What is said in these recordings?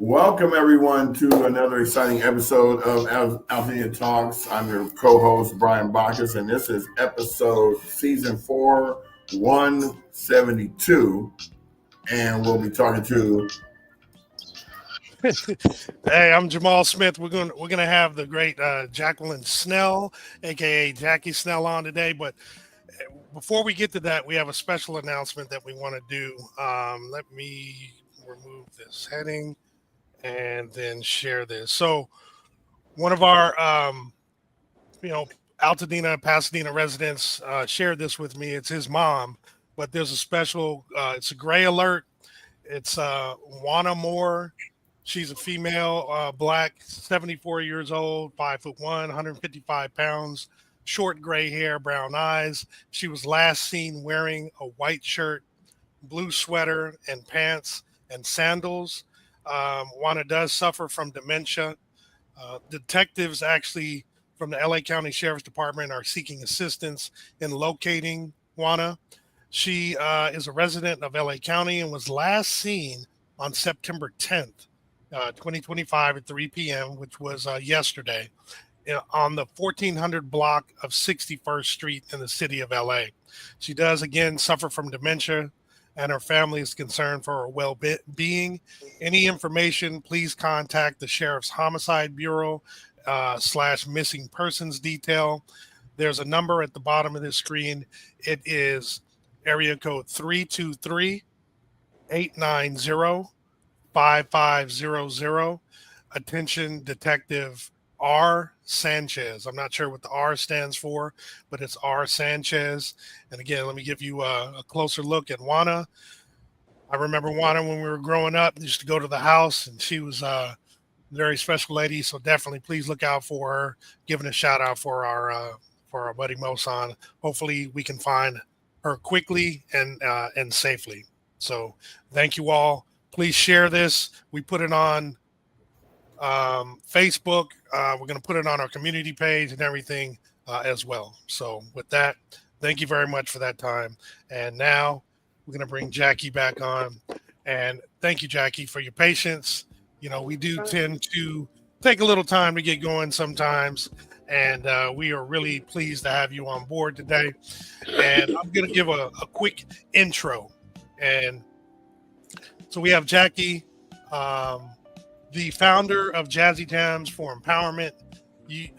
Welcome, everyone, to another exciting episode of AltadenaTalks. I'm your co-host, Brian Bacchus, and this is episode season 4, 172. And we'll be talking to... Hey, I'm Jamal Smith. We're gonna have the great Jacqueline Snell, aka Jackie Snell, on today. But before we get to that, we have a special announcement that we want to do. Let me remove this heading and then share this. So one of our Altadena, Pasadena residents shared this with me. It's his mom, but there's a special. It's a gray alert. It's Juana Moore. She's a female, black, 74 years old, 5'1", 155 pounds, short gray hair, brown eyes. She was last seen wearing a white shirt, blue sweater, and pants and sandals. Juana does suffer from dementia. Detectives actually from the LA County Sheriff's Department are seeking assistance in locating Juana. She is a resident of LA County and was last seen on September 10th. 2025 at 3 p.m., which was yesterday, on the 1400 block of 61st Street in the city of LA. She does, again, suffer from dementia, and her family is concerned for her well-being. Any information, please contact the Sheriff's Homicide Bureau / Missing Persons Detail. There's a number at the bottom of the screen. It is area code 323-890 5500. Attention, Detective R. Sanchez. I'm not sure what the R stands for, but it's R. Sanchez. And again, let me give you a closer look at Juana. I remember Juana when we were growing up. We used to go to the house, and she was a very special lady. So definitely, please look out for her. Giving a shout out for our buddy Mosan. Hopefully, we can find her quickly and safely. So thank you all. Please share this. We put it on Facebook. We're going to put it on our community page and everything as well. So with that, thank you very much for that time. And now we're going to bring Jackie back on. And thank you, Jackie, for your patience. You know, we do tend to take a little time to get going sometimes. And we are really pleased to have you on board today. And I'm going to give a quick intro. And so we have Jackie, the founder of Jazzy Jams for Empowerment.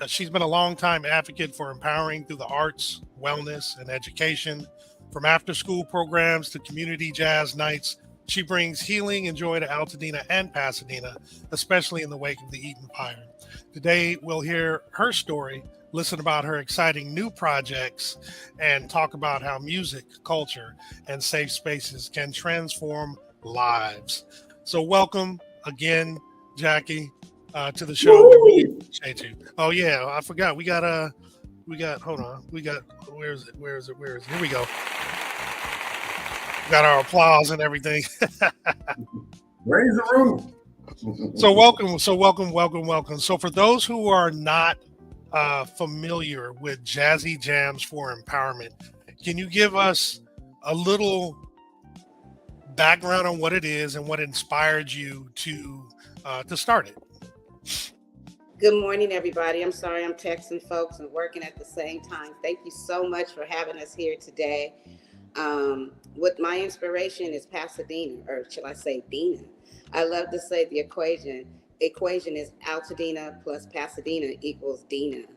She's been a longtime advocate for empowering through the arts, wellness, and education. From after-school programs to community jazz nights, she brings healing and joy to Altadena and Pasadena, especially in the wake of the Eaton fire. Today, we'll hear her story, listen about her exciting new projects, and talk about how music, culture, and safe spaces can transform lives. So welcome again, Jackie, to the show. We really appreciate you. Oh yeah, I forgot. We got hold on. Where is it? Here we go. We got our applause and everything. Raise the room. So welcome. So for those who are not familiar with Jazzy Jams for Empowerment, can you give us a little background on what it is and what inspired you to start it? Good morning, everybody. I'm sorry I'm texting folks and working at the same time. Thank you so much for having us here today. What my inspiration is Pasadena, or shall I say Dena. I love to say the equation is Altadena plus Pasadena equals Dena.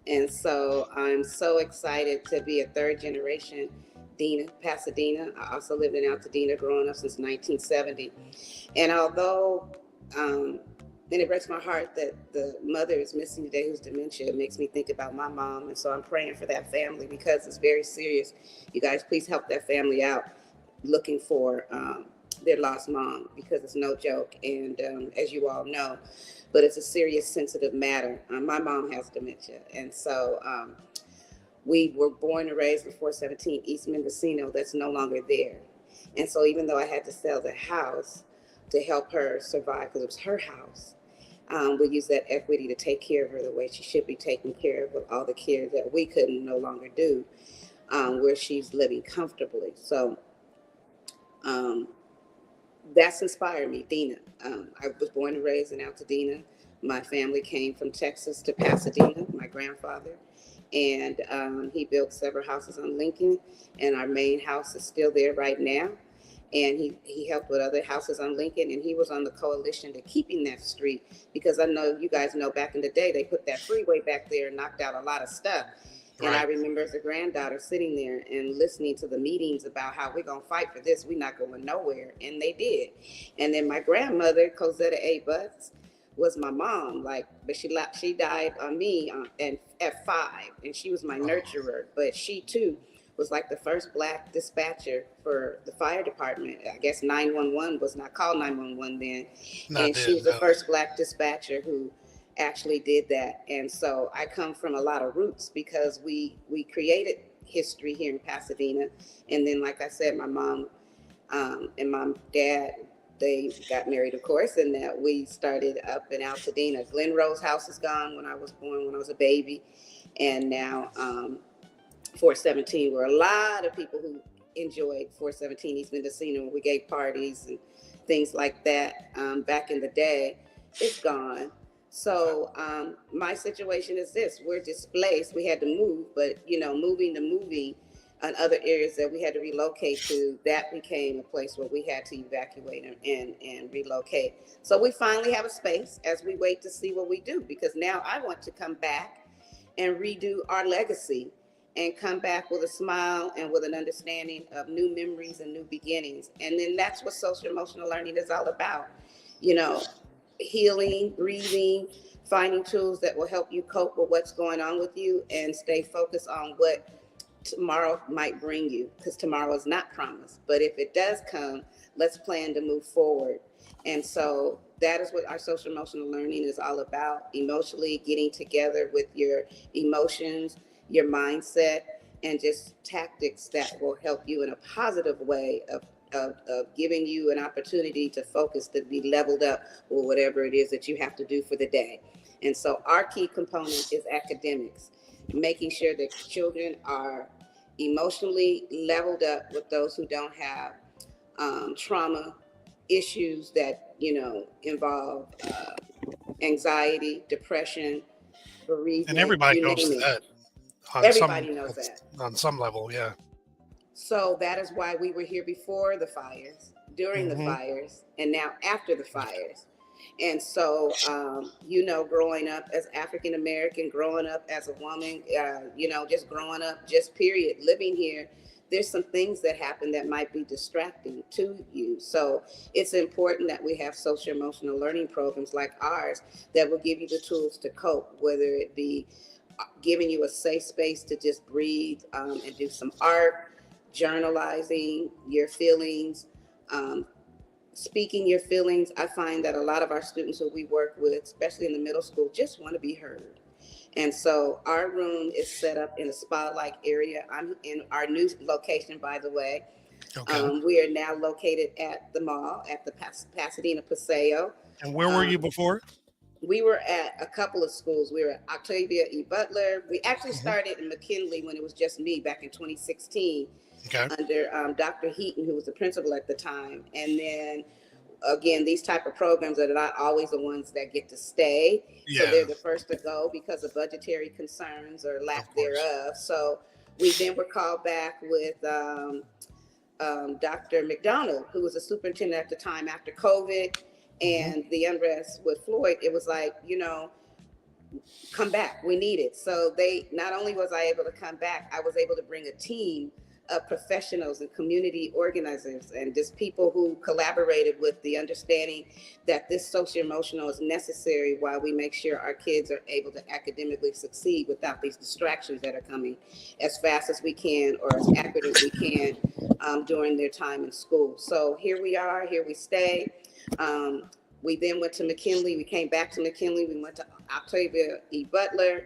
And so I'm so excited to be a third generation Dena, Pasadena. I also lived in Altadena growing up since 1970. And although, and it breaks my heart that the mother is missing today who's dementia, it makes me think about my mom. And so I'm praying for that family because it's very serious. You guys, please help that family out looking for their lost mom, because it's no joke. And as you all know, but it's a serious, sensitive matter. My mom has dementia. And so we were born and raised in 417 East Mendocino. That's no longer there. And so even though I had to sell the house to help her survive, because it was her house, we used that equity to take care of her the way she should be taken care of, with all the care that we couldn't no longer do, where she's living comfortably. So that's inspired me. Dina. I was born and raised in Altadena. My family came from Texas to Pasadena, my grandfather. And he built several houses on Lincoln. And our main house is still there right now. And he helped with other houses on Lincoln. And he was on the coalition to keeping that street. Because I know you guys know back in the day, they put that freeway back there and knocked out a lot of stuff. And I remember as a granddaughter sitting there and listening to the meetings about how we're going to fight for this. We're not going nowhere. And they did. And then my grandmother, Cosetta A. Butts, was my mom. But she died on me at 5. And she was my nurturer. But she, too, was like the first Black dispatcher for the fire department. I guess 911 was not called 911 then. She was the first Black dispatcher who actually did that. And so I come from a lot of roots because we created history here in Pasadena. And then, like I said, my mom and my dad, they got married, of course, and that we started up in Altadena. Glen Rose house is gone when I was born, when I was a baby. And now 417, where a lot of people who enjoyed 417 East Mendocino, when we gave parties and things like that back in the day, it's gone. So my situation is this: we're displaced. We had to move, but moving on other areas that we had to relocate to, that became a place where we had to evacuate and relocate. So we finally have a space as we wait to see what we do, because now I want to come back and redo our legacy and come back with a smile and with an understanding of new memories and new beginnings. And then that's what social emotional learning is all about. Healing, breathing, finding tools that will help you cope with what's going on with you and stay focused on what tomorrow might bring you, because tomorrow is not promised. But if it does come, let's plan to move forward. And so that is what our social emotional learning is all about: emotionally getting together with your emotions, your mindset, and just tactics that will help you in a positive way of giving you an opportunity to focus, to be leveled up or whatever it is that you have to do for the day. And so our key component is academics, making sure that children are emotionally leveled up with those who don't have trauma issues that involve anxiety, depression, bereavement. And everybody goes through that. Everybody knows that on some level, yeah. So that is why we were here before the fires, during the fires, and now after the fires. And so, growing up as African American, growing up as a woman, just growing up, just period, living here, there's some things that happen that might be distracting to you. So it's important that we have social emotional learning programs like ours that will give you the tools to cope, whether it be giving you a safe space to just breathe and do some art, journalizing your feelings, speaking your feelings. I find that a lot of our students who we work with, especially in the middle school, just want to be heard. And so our room is set up in a spa-like area. I'm in our new location, by the way. Okay. We are now located at the mall, at the Pasadena Paseo. And where were you before? We were at a couple of schools. We were at Octavia E. Butler. We actually started in McKinley when it was just me back in 2016. Okay. Under Dr. Heaton, who was the principal at the time. And then, again, these type of programs are not always the ones that get to stay. Yeah. So they're the first to go because of budgetary concerns or lack thereof. So we then were called back with Dr. McDonald, who was a superintendent at the time after COVID and the unrest with Floyd. It was like, come back, we need it. So not only was I able to come back, I was able to bring a team of professionals and community organizers and just people who collaborated with the understanding that this socio-emotional is necessary while we make sure our kids are able to academically succeed without these distractions that are coming as fast as we can or as accurate as we can during their time in school. So here we are, here we stay. We then went to McKinley. We came back to McKinley. We went to Octavia E. Butler.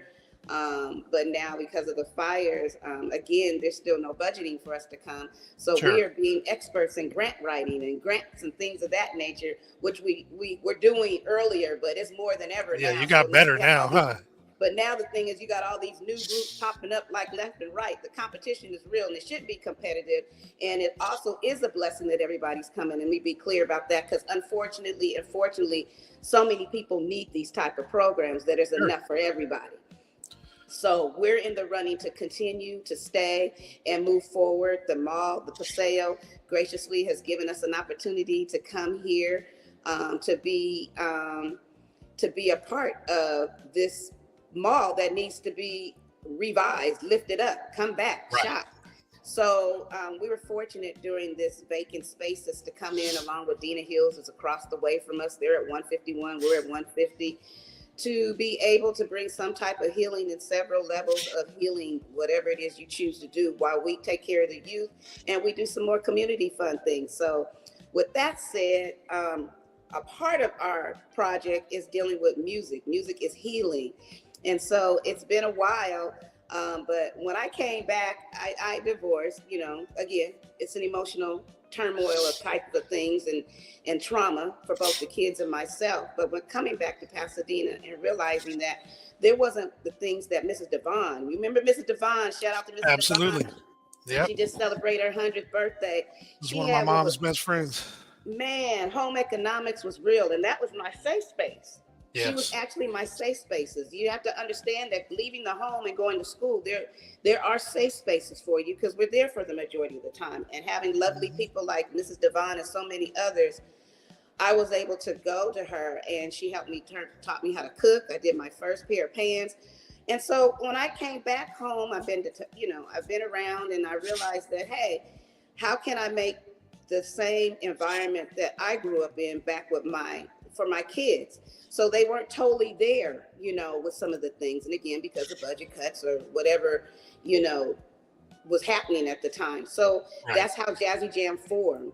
But now because of the fires, again, there's still no budgeting for us to come. So we are being experts in grant writing and grants and things of that nature, which we were doing earlier, but it's more than ever now. You got better now, huh? But now the thing is, you got all these new groups popping up like left and right. The competition is real, and it should be competitive. And it also is a blessing that everybody's coming. And we be clear about that, because unfortunately and fortunately, so many people need these type of programs that there's enough for everybody. So we're in the running to continue to stay and move forward. The mall, the Paseo, graciously has given us an opportunity to come here to be a part of this mall that needs to be revised, lifted up, come back, shop. So we were fortunate during this vacant spaces to come in, along with Dina Hills is across the way from us. They're at 151, we're at 150, to be able to bring some type of healing and several levels of healing, whatever it is you choose to do, while we take care of the youth and we do some more community fun things. So with that said, a part of our project is dealing with music. Music is healing. And so it's been a while, but when I came back, I divorced, again, it's an emotional turmoil of types of things and trauma for both the kids and myself. But when coming back to Pasadena and realizing that there wasn't the things that Mrs. Devon, remember Mrs. Devon, shout out to Mrs. Absolutely. Devon. Yeah. She just celebrated her 100th birthday. She's one of my mom's best friends. Man, home economics was real. And that was my safe space. Yes. She was actually my safe spaces. You have to understand that leaving the home and going to school, there are safe spaces for you, because we're there for the majority of the time. And having lovely people like Mrs. Devon and so many others, I was able to go to her, and she helped me taught me how to cook. I did my first pair of pans. And so when I came back home, I've been around, and I realized that, hey, how can I make the same environment that I grew up in back for my kids? So they weren't totally there, with some of the things. And again, because of budget cuts or whatever, was happening at the time. So that's how Jazzy Jam formed,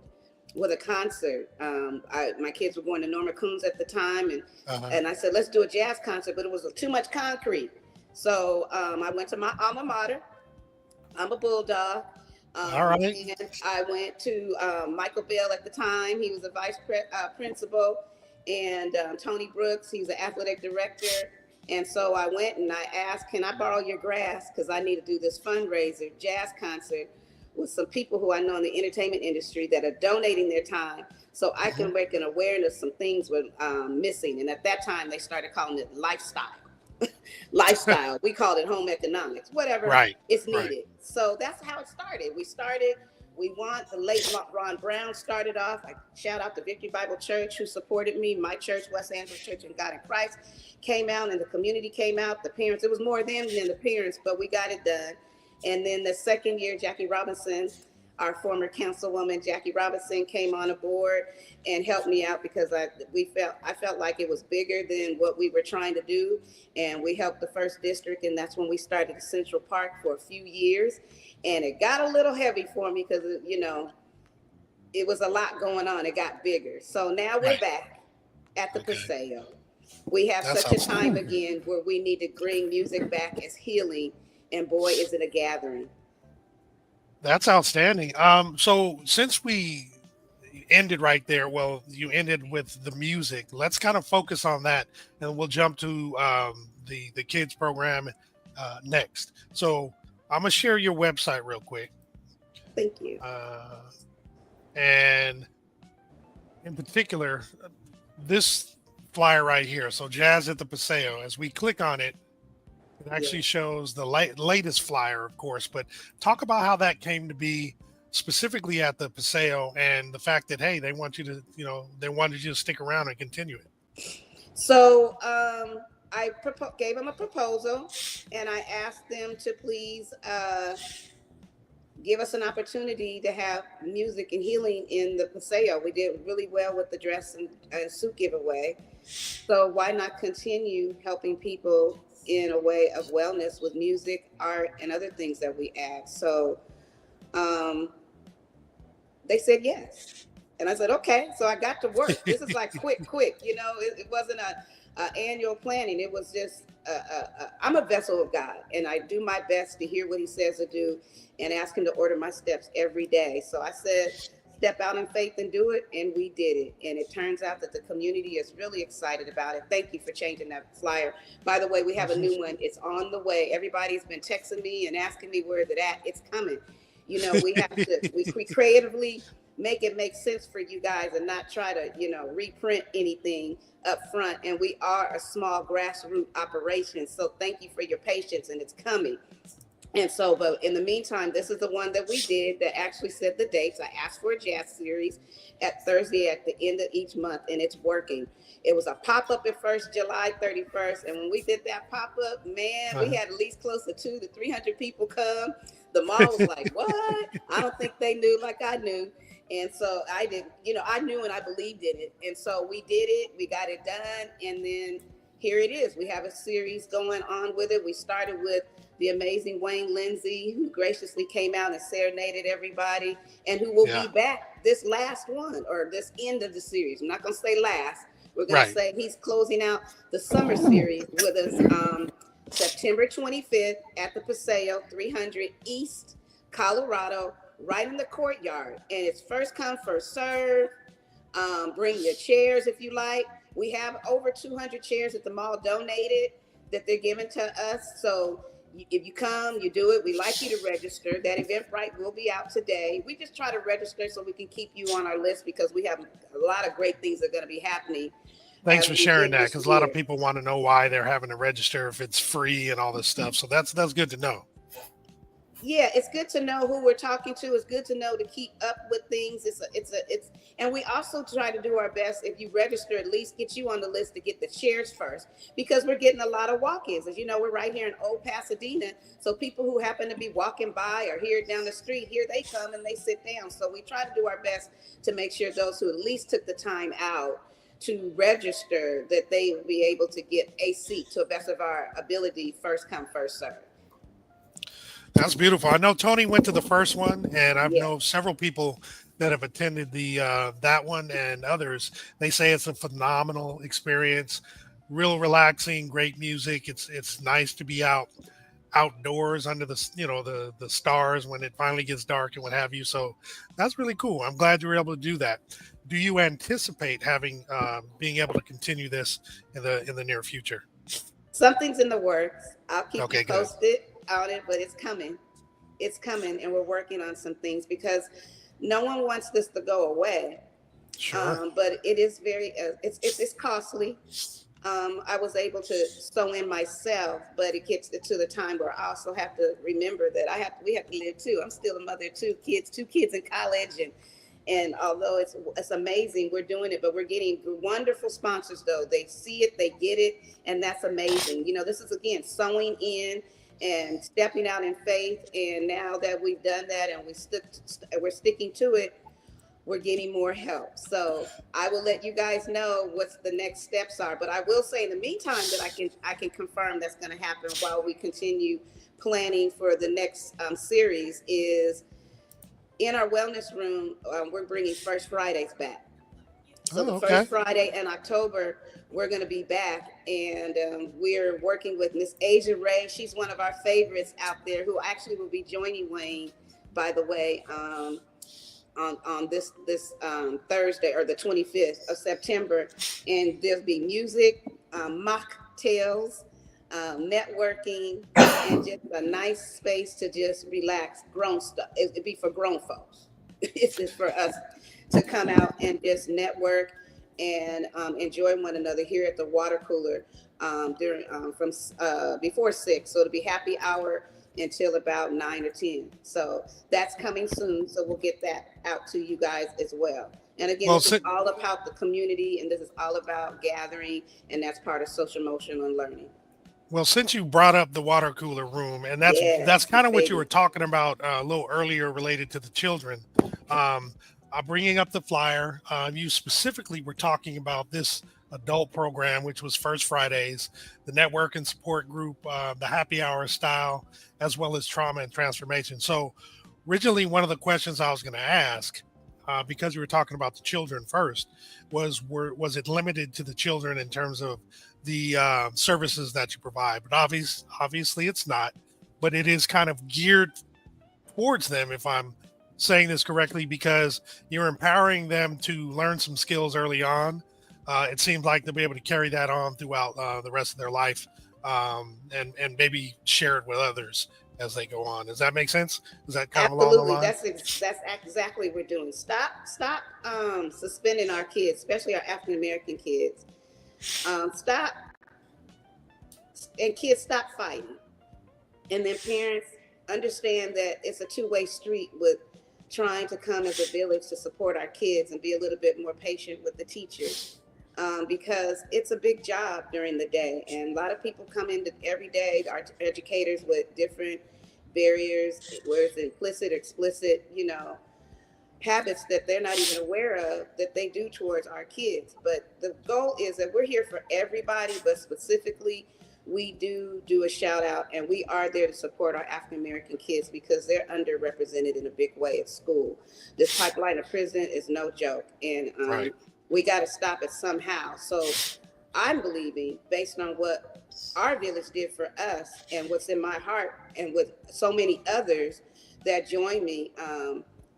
with a concert. My kids were going to Norma Coons at the time. And I said, let's do a jazz concert, but it was too much concrete. So I went to my alma mater. I'm a Bulldog. All right. And I went to Michael Bell at the time. He was a vice principal. And Tony Brooks, he's an athletic director. And so I went and I asked, can I borrow your grass? Because I need to do this fundraiser, jazz concert, with some people who I know in the entertainment industry that are donating their time, so I can make an awareness some things were missing. And at that time, they started calling it lifestyle. We called it home economics, whatever is needed. So that's how it started. We won. The late Ron Brown started off. I shout out to Victory Bible Church, who supported me. My church, West Angeles Church and God in Christ, came out, and the community came out. The parents, it was more them than the parents, but we got it done. And then the second year, Jackie Robinson, our former councilwoman, Jackie Robinson, came on board and helped me out, because I felt like it was bigger than what we were trying to do. And we helped the first district, and that's when we started the Central Park for a few years. And it got a little heavy for me, because, it was a lot going on. It got bigger. So now we're back at the Paseo. We have such a time again where we need to bring music back as healing. And boy, is it a gathering. That's outstanding. So since we ended right there, well, you ended with the music. Let's kind of focus on that, and we'll jump to the kids program next. So I'm gonna share your website real quick. Thank you. And in particular, this flyer right here. So Jazz at the Paseo. As we click on it, it actually shows the latest flyer, of course. But talk about how that came to be, specifically at the Paseo, and the fact that, hey, they want you to, they wanted you to stick around and continue it. So I gave them a proposal, and I asked them to please give us an opportunity to have music and healing in the Paseo. We did really well with the dress and suit giveaway. So why not continue helping people in a way of wellness with music, art, and other things that we add? So they said yes. And I said, okay. So I got to work. This is like quick. It wasn't a annual planning. It was just, I'm a vessel of God, and I do my best to hear what he says to do and ask him to order my steps every day. So I said, step out in faith and do it, and we did it. And it turns out that the community is really excited about it. Thank you for changing that flyer. By the way, we have a new one. It's on the way. Everybody's been texting me and asking me where it at. It's coming. You know, we have to we creatively make it make sense for you guys and not try to, you know, reprint anything up front. And we are a small grassroots operation. So thank you for your patience, and it's coming. And so, but in the meantime, this is the one that we did that actually set the dates. I asked for a jazz series at Thursday at the end of each month, and it's working. It was a pop-up at first, July 31st. And when we did that pop-up, man, we had at least close to 200 to 300 people come. The mall was like, what? I don't think they knew like I knew. And so I didn't, you know, I knew and I believed in it. And so we did it, we got it done. And then here it is. We have a series going on with it. We started with the amazing Wayne Lindsay, who graciously came out and serenaded everybody, and who will be back this last one, or this end of the series. I'm not going to say last. We're going to say he's closing out the summer series with us September 25th at the Paseo, 300 East, Colorado, right in the courtyard. And it's first come, first serve. Bring your chairs if you like. We have over 200 chairs at the mall donated that they're giving to us. So if you come, you do it. We like you to register. That Eventbrite will be out today. We just try to register so we can keep you on our list, because we have a lot of great things that are going to be happening. Thanks for sharing that, because a lot of people want to know why they're having to register if it's free and all this stuff. So that's good to know. Yeah, it's good to know who we're talking to. It's good to know to keep up with things. And we also try to do our best. If you register, at least get you on the list to get the chairs first, because we're getting a lot of walk-ins. As you know, we're right here in Old Pasadena. So people who happen to be walking by or here down the street, here they come and they sit down. So we try to do our best to make sure those who at least took the time out to register, that they will be able to get a seat to the best of our ability, first come, first serve. That's beautiful. I know Tony went to the first one, and I know several people that have attended the that one and others. They say it's a phenomenal experience, real relaxing, great music. It's nice to be outdoors under the the stars when it finally gets dark and what have you. So that's really cool. I'm glad you were able to do that. Do you anticipate having being able to continue this in the near future? Something's in the works. I'll keep you posted. Good. On it, but it's coming, and we're working on some things, because no one wants this to go away. Sure. But it is very it's costly. I was able to sew in myself, but it gets to the time where I also have to remember that we have to live too. I'm still a mother of two kids in college, and although it's amazing, we're doing it, but we're getting wonderful sponsors though. They see it, they get it, and that's amazing. You know, this is again sewing in and stepping out in faith. And now that we've done that and we're sticking to it, we're getting more help. So I will let you guys know what the next steps are. But I will say in the meantime that I can confirm that's going to happen while we continue planning for the next series is in our wellness room. We're bringing First Fridays back. So First Friday in October, we're going to be back, and we're working with Miss Asia Ray. She's one of our favorites out there, who actually will be joining Wayne, by the way, on this Thursday, or the 25th of September. And there'll be music, mocktails, networking, and just a nice space to just relax. Grown stuff. It'd be for grown folks. It's just for us to come out and just network and enjoy one another here at the water cooler during from before 6. So it'll be happy hour until about 9 or 10. So that's coming soon. So we'll get that out to you guys as well. And again, this is all about the community, and this is all about gathering, and that's part of social emotional learning. Well, since you brought up the water cooler room, and that's kind of what you were talking about a little earlier related to the children. I'm bringing up the flyer. You specifically were talking about this adult program, which was First Fridays, the network and support group, the happy hour style, as well as trauma and transformation. So originally, one of the questions I was going to ask, because you were talking about the children first, was it limited to the children in terms of the services that you provide? But obviously it's not, but it is kind of geared towards them, if I'm saying this correctly because you're empowering them to learn some skills early on. It seems like they'll be able to carry that on throughout the rest of their life, and maybe share it with others as they go on. Does that make sense? Is that kind of along the Absolutely. line? That's exactly what we're doing. Stop suspending our kids, especially our African American kids. Stop, and kids stop fighting. And then parents understand that it's a two-way street with trying to come as a village to support our kids and be a little bit more patient with the teachers, because it's a big job during the day. And a lot of people come in every day, our educators, with different barriers, where it's implicit, explicit, habits that they're not even aware of that they do towards our kids. But the goal is that we're here for everybody, but specifically we do a shout out, and we are there to support our African American kids because they're underrepresented in a big way at school. This pipeline of prison is no joke, and Right. we got to stop it somehow. So I'm believing, based on what our village did for us and what's in my heart and with so many others that join me,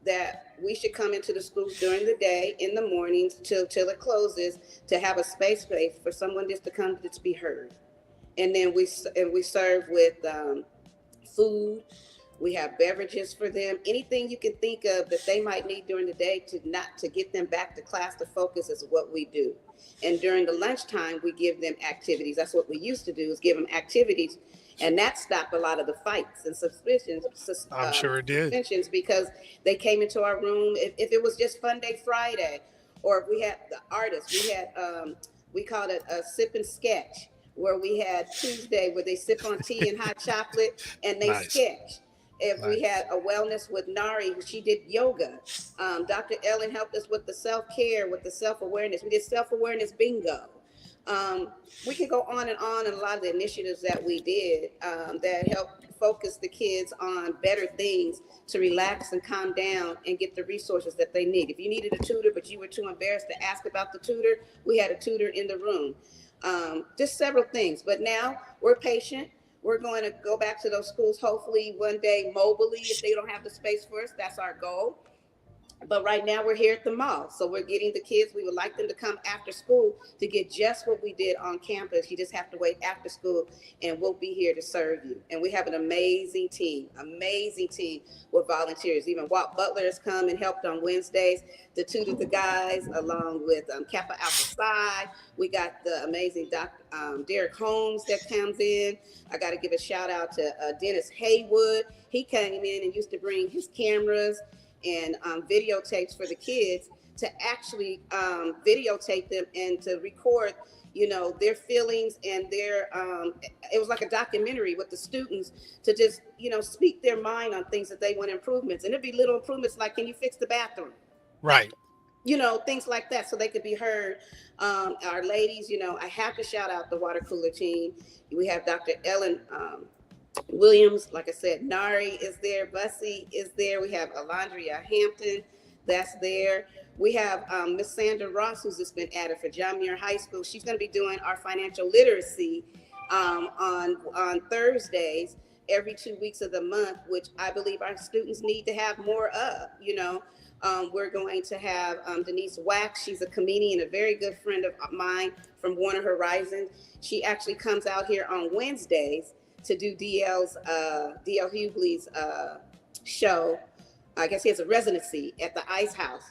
that we should come into the schools during the day, in the mornings till it closes, to have a space for someone just to come to be heard. And then we serve with food. We have beverages for them. Anything you can think of that they might need during the day to get them back to class to focus is what we do. And during the lunchtime, we give them activities. That's what we used to do, is give them activities. And that stopped a lot of the fights and suspicions. I'm sure it did. Suspensions, because they came into our room. If it was just Fun Day Friday, or if we had the artists, we called it a sip and sketch, where we had Tuesday where they sip on tea and hot chocolate and they Nice. sketch. If we Nice. had a wellness with Nari, she did yoga. Dr. Ellen helped us with the self-care, with the self-awareness. We did self-awareness bingo. We can go on and a lot of the initiatives that we did that helped focus the kids on better things to relax and calm down and get the resources that they need. If you needed a tutor, but you were too embarrassed to ask about the tutor, we had a tutor in the room. Just several things. But now we're patient. We're going to go back to those schools, hopefully one day mobily, if they don't have the space for us. That's our goal. But right now we're here at the mall. So we're getting the kids. We would like them to come after school to get just what we did on campus. You just have to wait after school, and we'll be here to serve you. And we have an amazing team with volunteers. Even Walt Butler has come and helped on Wednesdays to tutor the guys, along with Kappa Alpha Psi. We got the amazing Dr. Derek Holmes that comes in. I got to give a shout out to Dennis Haywood. He came in and used to bring his cameras and videotapes for the kids to actually videotape them and to record, their feelings and their, it was like a documentary with the students to just, speak their mind on things that they want improvements. And it'd be little improvements like, can you fix the bathroom? Right. Things like that, so they could be heard. Our ladies, I have to shout out the water cooler team. We have Dr. Ellen Williams, like I said, Nari is there, Bussy is there. We have Alondria Hampton, that's there. We have Miss Sandra Ross, who's just been added for John Muir High School. She's going to be doing our financial literacy on Thursdays every 2 weeks of the month, which I believe our students need to have more of. We're going to have Denise Wax. She's a comedian, a very good friend of mine from Warner Horizons. She actually comes out here on Wednesdays to do DL Hughley's show. I guess he has a residency at the Ice House.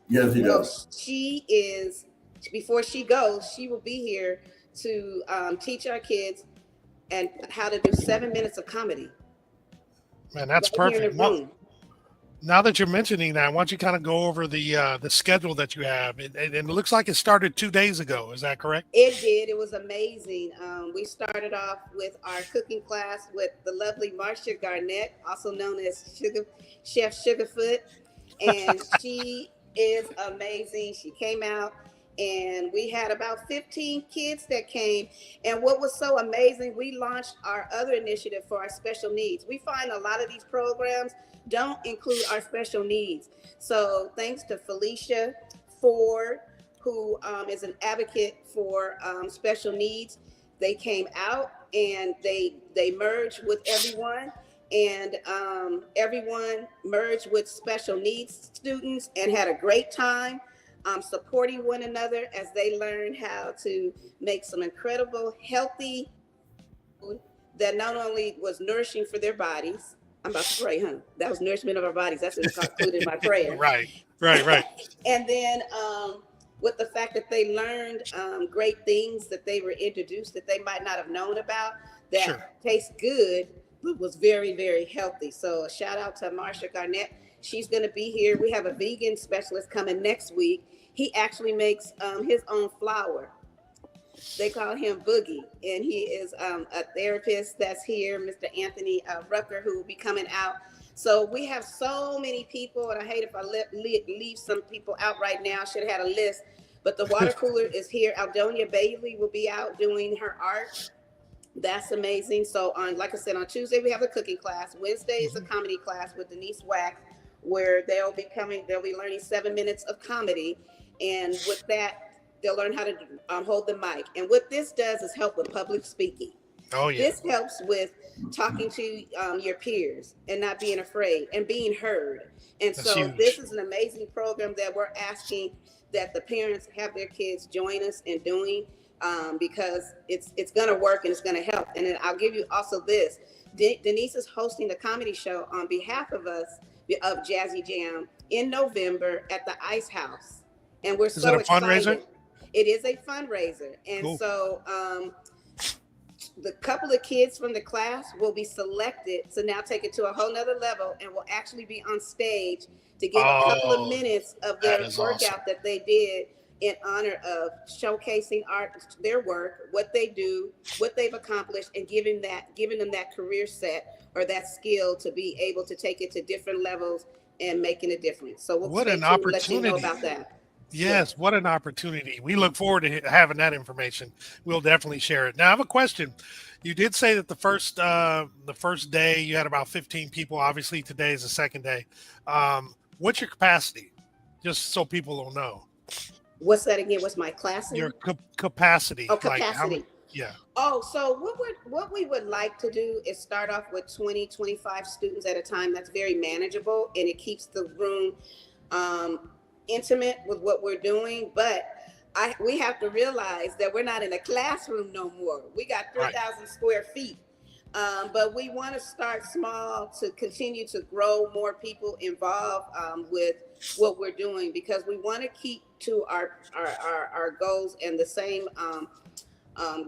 Yes, he does. Before she goes, she will be here to teach our kids and how to do 7 minutes of comedy. Man, that's right here in perfect. the room. Now that you're mentioning that, why don't you kind of go over the schedule that you have? It looks like it started 2 days ago. Is that correct? It did. It was amazing. We started off with our cooking class with the lovely Marcia Garnett, also known as Chef Sugarfoot. And she is amazing. She came out, and we had about 15 kids that came. And what was so amazing, we launched our other initiative for our special needs. We find a lot of these programs don't include our special needs. So thanks to Felicia Ford, who is an advocate for special needs, they came out and they merged with everyone. and everyone merged with special needs students and had a great time supporting one another as they learned how to make some incredible healthy food that not only was nourishing for their bodies. I'm about to pray, huh? That was nourishment of our bodies. That's included in my prayer. Right. And then with the fact that they learned great things that they were introduced that they might not have known about that taste good, was very, very healthy. So a shout out to Marsha Garnett. She's going to be here. We have a vegan specialist coming next week. He actually makes his own flour. They call him Boogie, and he is a therapist that's here, Mr. Anthony Rucker, who will be coming out. So we have so many people, and I hate if I leave some people out right now. I should have had a list, but the water cooler is here. Aldonia Bailey will be out doing her art. That's amazing. So on, like I said, on Tuesday we have a cooking class. Wednesday is a comedy class with Denise Wax, where they'll be learning 7 minutes of comedy, and with that they'll learn how to hold the mic. And what this does is help with public speaking. Oh yeah. This helps with talking to your peers and not being afraid and being heard. And that's so huge. This is an amazing program that we're asking that the parents have their kids join us in doing. Because it's going to work and it's going to help. And then I'll give you also this. Denise is hosting the comedy show on behalf of us, of Jazzy Jam, in November at the Ice House. And we're so excited. Is it a fundraiser? It is a fundraiser. And cool. So the couple of kids from the class will be selected to now take it to a whole nother level and will actually be on stage to give a couple of minutes of their workout that they did in honor of showcasing their work, what they do, what they've accomplished, and giving them that career set or that skill to be able to take it to different levels and making a difference. So what an opportunity! Let you know about that. Yes, what an opportunity. We look forward to having that information. We'll definitely share it. Now, I have a question. You did say that the first day you had about 15 people. Obviously, today is the second day. What's your capacity? Just so people will know. What's that again? What's my class? Your capacity. Oh, capacity. Like yeah. Oh, so what we would like to do is start off with 20, 25 students at a time. That's very manageable, and it keeps the room intimate with what we're doing. But we have to realize that we're not in a classroom no more. We got 3,000 square feet. But we want to start small to continue to grow more people involved with what we're doing, because we want to keep to our goals and the same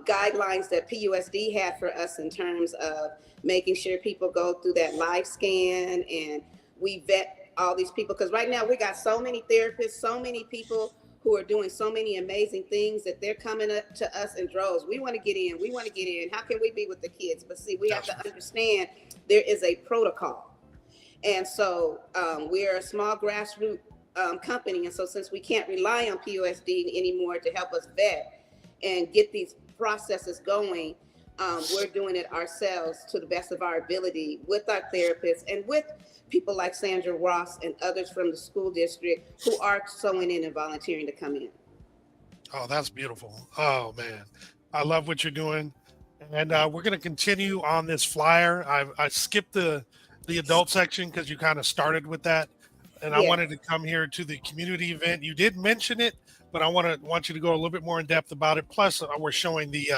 guidelines that PUSD had for us in terms of making sure people go through that live scan and we vet all these people. Because right now we got so many therapists, so many people who are doing so many amazing things that they're coming up to us in droves. We want to get in. We want to get in. How can we be with the kids? But see, we have to understand there is a protocol. And so we're a small grassroots company. And so since we can't rely on PUSD anymore to help us vet and get these processes going, we're doing it ourselves to the best of our ability with our therapists and with people like Sandra Ross and others from the school district who are sewing in and volunteering to come in. Oh, that's beautiful. Oh, man. I love what you're doing. And we're going to continue on this flyer. I skipped the adult section because you kind of started with that. And I wanted to come here to the community event. You did mention it, but I want you to go a little bit more in depth about it. Plus, we're showing the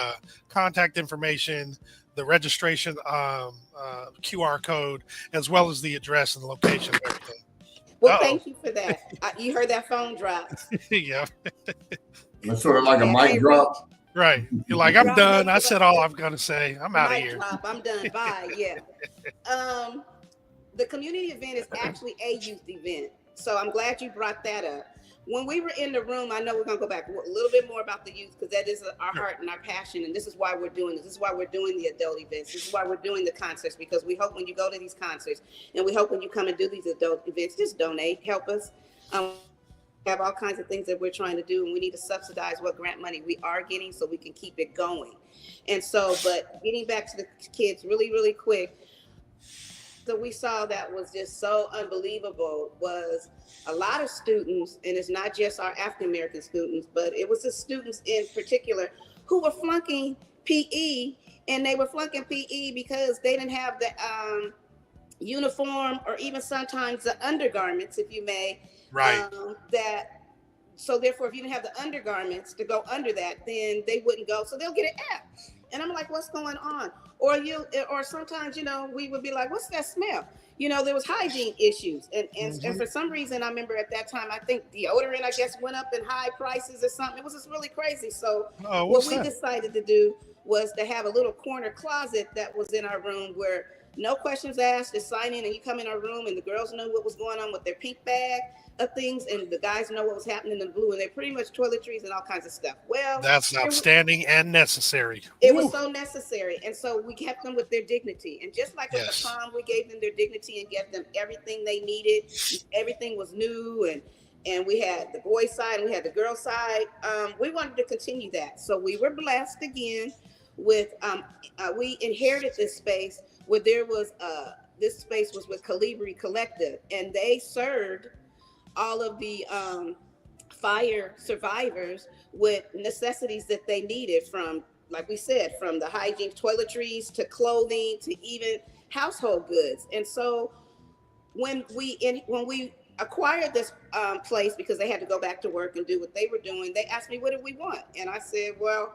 contact information, the registration QR code, as well as the address and the location of everything. Well, thank you for that. You heard that phone drop. Yeah. It's sort of like a mic drop. Right. You're like, I'm done. I said all I've got to say. I'm out of here. Drop. I'm done. Bye. Yeah. The community event is actually a youth event. So I'm glad you brought that up. When we were in the room, I know we're going to go back a little bit more about the youth, because that is our heart and our passion. And this is why we're doing this. This is why we're doing the adult events. This is why we're doing the concerts, because we hope when you go to these concerts and we hope when you come and do these adult events, just donate, help us. We have all kinds of things that we're trying to do, and we need to subsidize what grant money we are getting so we can keep it going. And so, but getting back to the kids really, really quick. So we saw that was just so unbelievable was a lot of students, and it's not just our African-American students, but it was the students in particular who were flunking PE, and they were flunking PE because they didn't have uniform, or even sometimes the undergarments, if you may, Right. that so therefore, if you didn't have the undergarments to go under that, then they wouldn't go. So they'll get an F. And I'm like, what's going on? Or sometimes, we would be like, what's that smell? There was hygiene issues. And Mhm. for some reason, I remember at that time, I think deodorant, I guess, went up in high prices or something. It was just really crazy. So Oh, what what's we that? decided to do was to have a little corner closet that was in our room where no questions asked, just sign in and you come in our room and the girls know what was going on with their pink bag of things and the guys know what was happening in the blue, and they're pretty much toiletries and all kinds of stuff. Well, That's outstanding and necessary. it was Woo. so necessary, and so we kept them with their dignity. And just like with the Yes. prom, we gave them their dignity and gave them everything they needed. Everything was new, and we had the boy side and we had the girl side. We wanted to continue that, so we were blessed again with we inherited this space where there was this space was with Calibri Collective, and they served all of the fire survivors with necessities that they needed, from, like we said, from the hygiene toiletries to clothing to even household goods. And so when we acquired this place, because they had to go back to work and do what they were doing, they asked me, what did we want? And I said, well,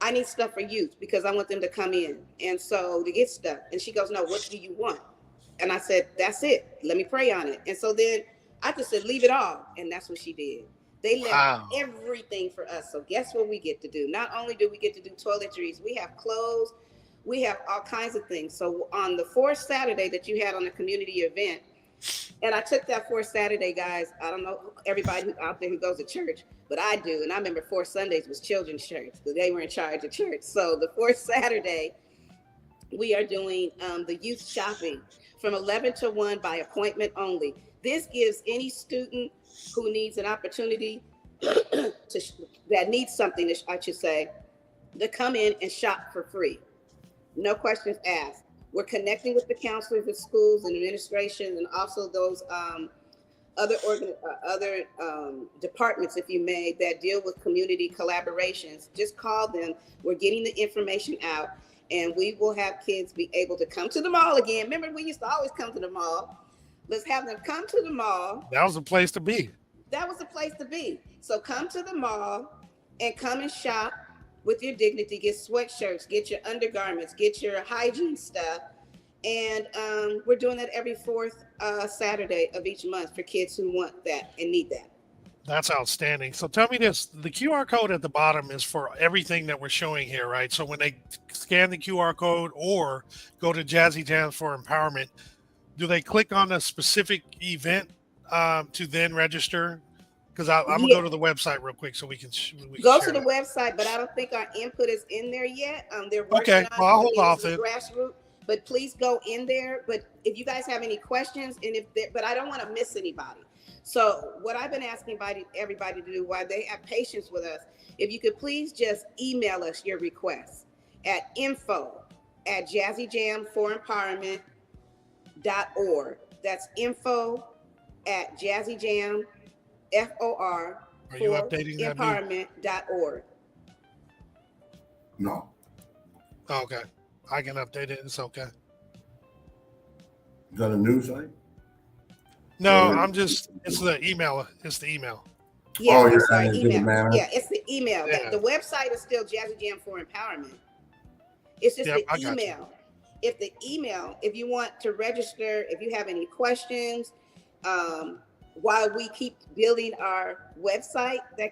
I need stuff for youth because I want them to come in. And so to get stuff. And she goes, no, what do you want? And I said, that's it. Let me pray on it. And so then I just said, leave it all. And that's what she did. They left Wow. everything for us. So guess what we get to do? Not only do we get to do toiletries, we have clothes, we have all kinds of things. So on the fourth Saturday that you had on the community event, and I took that fourth Saturday, guys. I don't know everybody out there who goes to church, but I do. And I remember fourth Sundays was children's church because they were in charge of church. So the fourth Saturday, we are doing the youth shopping from 11 to 1 by appointment only. This gives any student who needs an opportunity that needs something, I should say, to come in and shop for free. No questions asked. We're connecting with the counselors at schools and administration, and also those other departments, if you may, that deal with community collaborations. Just call them. We're getting the information out, and we will have kids be able to come to the mall again. Remember, we used to always come to the mall. Let's have them come to the mall. That was a place to be. That was the place to be. So come to the mall and come and shop with your dignity. Get sweatshirts, get your undergarments, get your hygiene stuff. And we're doing that every fourth Saturday of each month for kids who want that and need that. That's outstanding. So tell me this, the QR code at the bottom is for everything that we're showing here, right? So when they scan the QR code or go to Jazzy Jams for Empowerment, do they click on a specific event to then register? Because I'm going to go to the website real quick so we can go to the website, but I don't think our input is in there yet. They're working on I'll hold off it. Grassroots, but please go in there. But if you guys have any questions, but I don't want to miss anybody. So what I've been asking everybody to do, while they have patience with us, if you could please just email us your requests at info@jazzyjamfoремpowerment.org. That's info@jazzyjam, FOR, Are you updating that? empowerment.org. No. Okay. I can update it. It's okay. Is that a news site? No, it's the email. It's the email. Yeah, you're sorry, saying email. Yeah, it's the email. Yeah. The website is still Jazzy Jam for Empowerment. It's just the email. If you want to register, if you have any questions, while we keep building our website, we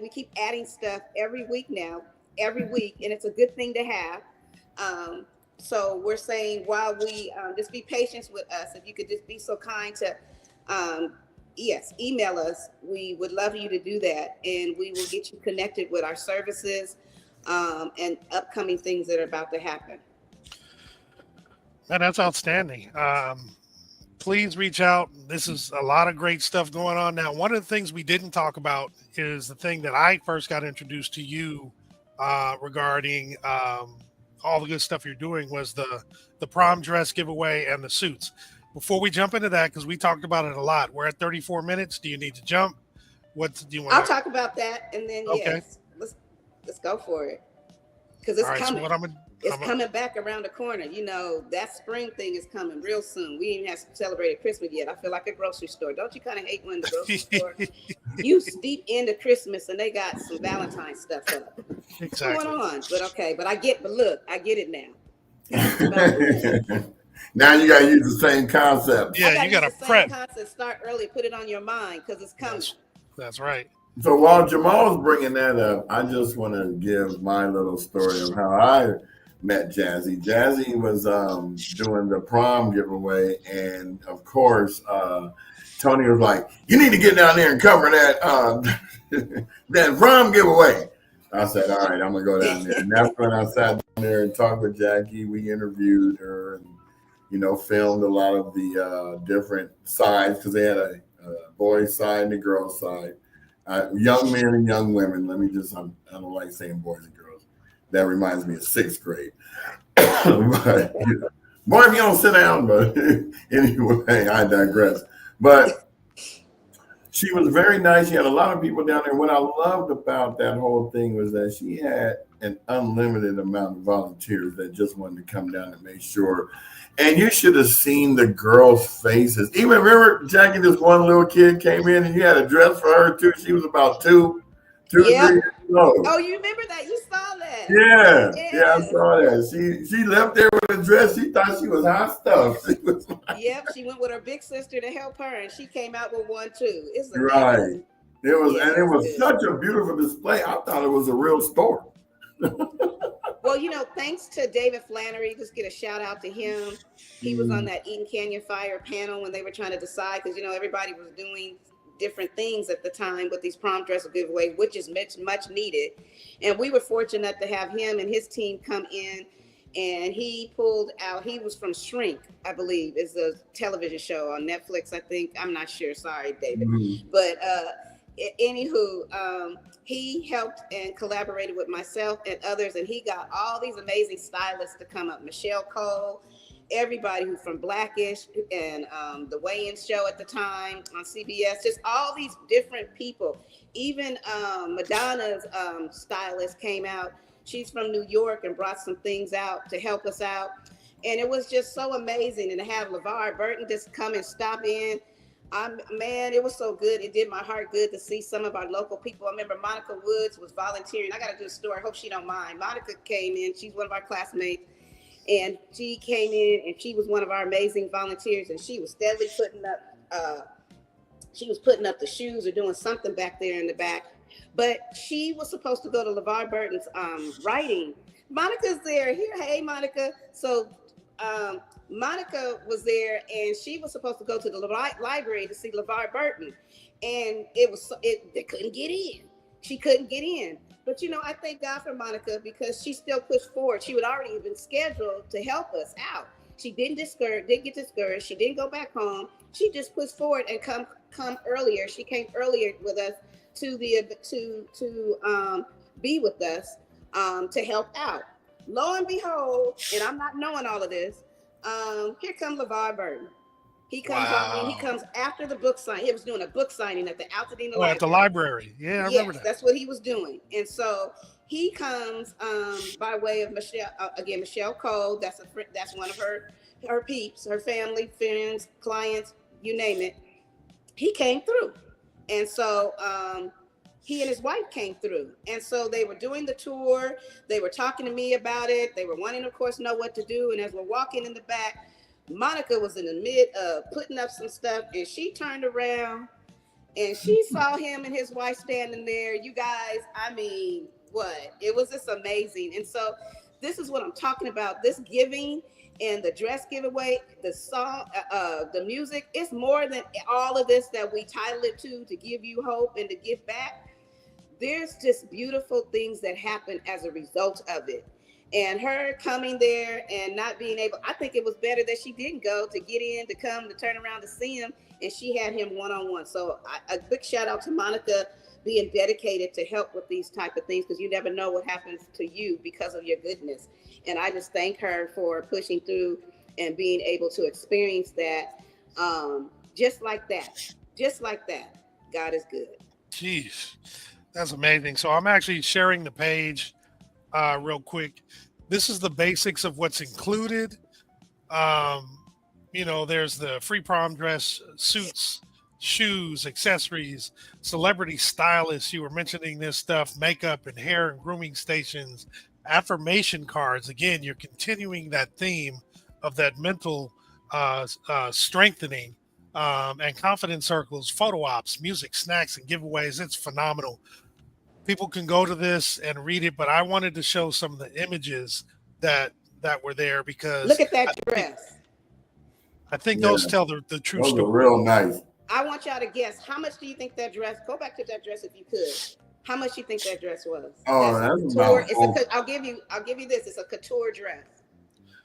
keep adding stuff every week, and it's a good thing to have. So we're saying, while we just be patient with us, if you could just be so kind to, email us. We would love you to do that, and we will get you connected with our services and upcoming things that are about to happen. Man, that's outstanding. Please reach out. This is a lot of great stuff going on. Now, one of the things we didn't talk about is the thing that I first got introduced to you regarding all the good stuff you're doing was the prom dress giveaway and the suits. Before we jump into that, because we talked about it a lot, we're at 34 minutes. Do you need to jump? What do you want? I'll talk about that, and then okay. Yes, let's go for it, because it's coming. So what I'm gonna It's coming back around the corner. You know, that spring thing is coming real soon. We ain't have celebrated Christmas yet. I feel like a grocery store. Don't you kind of hate when the grocery store, you steep into Christmas and they got some Valentine's stuff up? Exactly. What's going on? But okay, but I get it now. Now you got to use the same concept. Yeah, you got to prep. Concept, start early, put it on your mind because it's coming. That's right. So while Jamal's bringing that up, I just want to give my little story of how I met Jazzy. Jazzy was doing the prom giveaway, and of course, Tony was like, "You need to get down there and cover that that prom giveaway." I said, "All right, I'm gonna go down there." And that's when I sat down there and talked with Jackie. We interviewed her, and filmed a lot of the different sides because they had a boys' side and a girls' side, young men and young women. I don't like saying boys and girls. That reminds me of 6th grade. But, boy, if you don't sit down, but anyway, I digress. But she was very nice. She had a lot of people down there. What I loved about that whole thing was that she had an unlimited amount of volunteers that just wanted to come down and make sure. And you should have seen the girls' faces. Even remember, Jackie, this one little kid came in and you had a dress for her too. She was about two or 3 years old. Oh, you remember that? You saw that? Yeah, I saw that. She left there with a dress. She thought she was hot stuff. She was she went with her big sister to help her, and she came out with one too. It's right. It was such a beautiful display. I thought it was a real store. Well, thanks to David Flannery, just get a shout out to him. He was on that Eaton Canyon Fire panel when they were trying to decide, because everybody was doing different things at the time with these prom dress giveaways, which is much needed. And we were fortunate to have him and his team come in, and he pulled out, he was from Shrink, I believe, is a television show on Netflix, I think. I'm not sure. Sorry, David. But anywho, he helped and collaborated with myself and others, and he got all these amazing stylists to come up. Michelle Cole, everybody who's from Blackish, and the Weigh-In show at the time on CBS, just all these different people. Even Madonna's stylist came out. She's from New York and brought some things out to help us out. And it was just so amazing. And to have LeVar Burton just come and stop in, man, it was so good. It did my heart good to see some of our local people. I remember Monica Woods was volunteering. I got to do a story. I hope she don't mind. Monica came in. She's one of our classmates. And she came in and she was one of our amazing volunteers. And she was steadily putting up the shoes or doing something back there in the back. But she was supposed to go to LeVar Burton's writing. Monica's there. Hey, Monica. So Monica was there, and she was supposed to go to the library to see LeVar Burton, and they couldn't get in. She couldn't get in. But I thank God for Monica, because she still pushed forward. She would already have been scheduled to help us out. She didn't get discouraged. She didn't go back home. She just pushed forward and come earlier. She came earlier with us to be with us to help out. Lo and behold, and I'm not knowing all of this, here comes LeVar Burton. He comes on, he comes after the book signing. He was doing a book signing at the Altadena Library. At the library. Yeah, I remember that. That's what he was doing. And so he comes by way of Michelle Cole. That's one of her peeps, her family, friends, clients, you name it. He came through. And so he and his wife came through. And so they were doing the tour. They were talking to me about it. They were wanting, of course, know what to do. And as we're walking in the back, Monica was in the mid of putting up some stuff, and she turned around and she saw him and his wife standing there. You guys, I mean, what? It was just amazing. And so this is what I'm talking about. This giving and the dress giveaway, the song, the music, it's more than all of this that we title it to give you hope and to give back. There's just beautiful things that happen as a result of it. And her coming there and not being able, I think it was better that she didn't go to get in, to come, to turn around to see him. And she had him one-on-one. So a big shout out to Monica being dedicated to help with these type of things, because you never know what happens to you because of your goodness. And I just thank her for pushing through and being able to experience that just like that. God is good. Jeez, that's amazing. So I'm actually sharing the page real quick. this is the basics of what's included. There's the free prom dress, suits, shoes, accessories, celebrity stylists. You were mentioning this stuff, makeup and hair and grooming stations, affirmation cards. Again, you're continuing that theme of that mental strengthening and confidence circles, photo ops, music, snacks, and giveaways. It's phenomenal. People can go to this and read it, but I wanted to show some of the images that were there because look at that dress. I think those tell the true those story. are real nice. I want y'all to guess how much do you think that dress? Go back to that dress if you could. How much do you think that dress was? Oh, that's about. I'll give you this. It's a couture dress.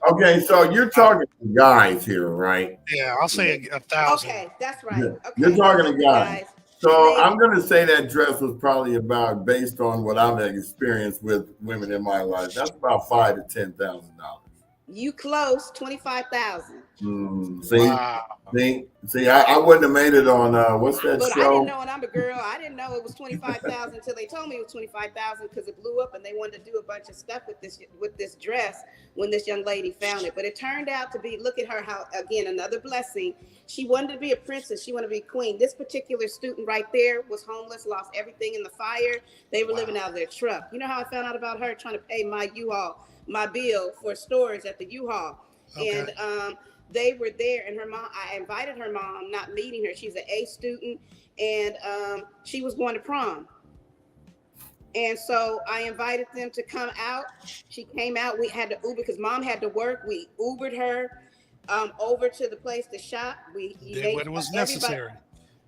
Okay, so you're talking to guys here, right? Yeah, I'll say 1,000. Okay, that's right. Yeah. Okay, You're talking to guys. So Maybe. I'm going to say that dress was probably about, based on what I've experienced with women in my life, that's about $5,000 to $10,000. You close, 25,000. See, I wouldn't have made it on what's that But show? I didn't know, and I'm a girl. I didn't know it was 25,000 until they told me it was 25,000 because it blew up, and they wanted to do a bunch of stuff with this dress when this young lady found it. But it turned out to be, look at her, how again another blessing. She wanted to be a princess. She wanted to be a queen. This particular student right there was homeless, lost everything in the fire. They were living out of their truck. You know how I found out about her? Trying to pay my U-Haul, my bill for storage at the U-Haul, and they were there, and her mom, I invited her mom, not meeting her. She's an A student, and she was going to prom. And so I invited them to come out. She came out. We had to Uber because mom had to work. We Ubered her over to the place to shop. We did what was necessary.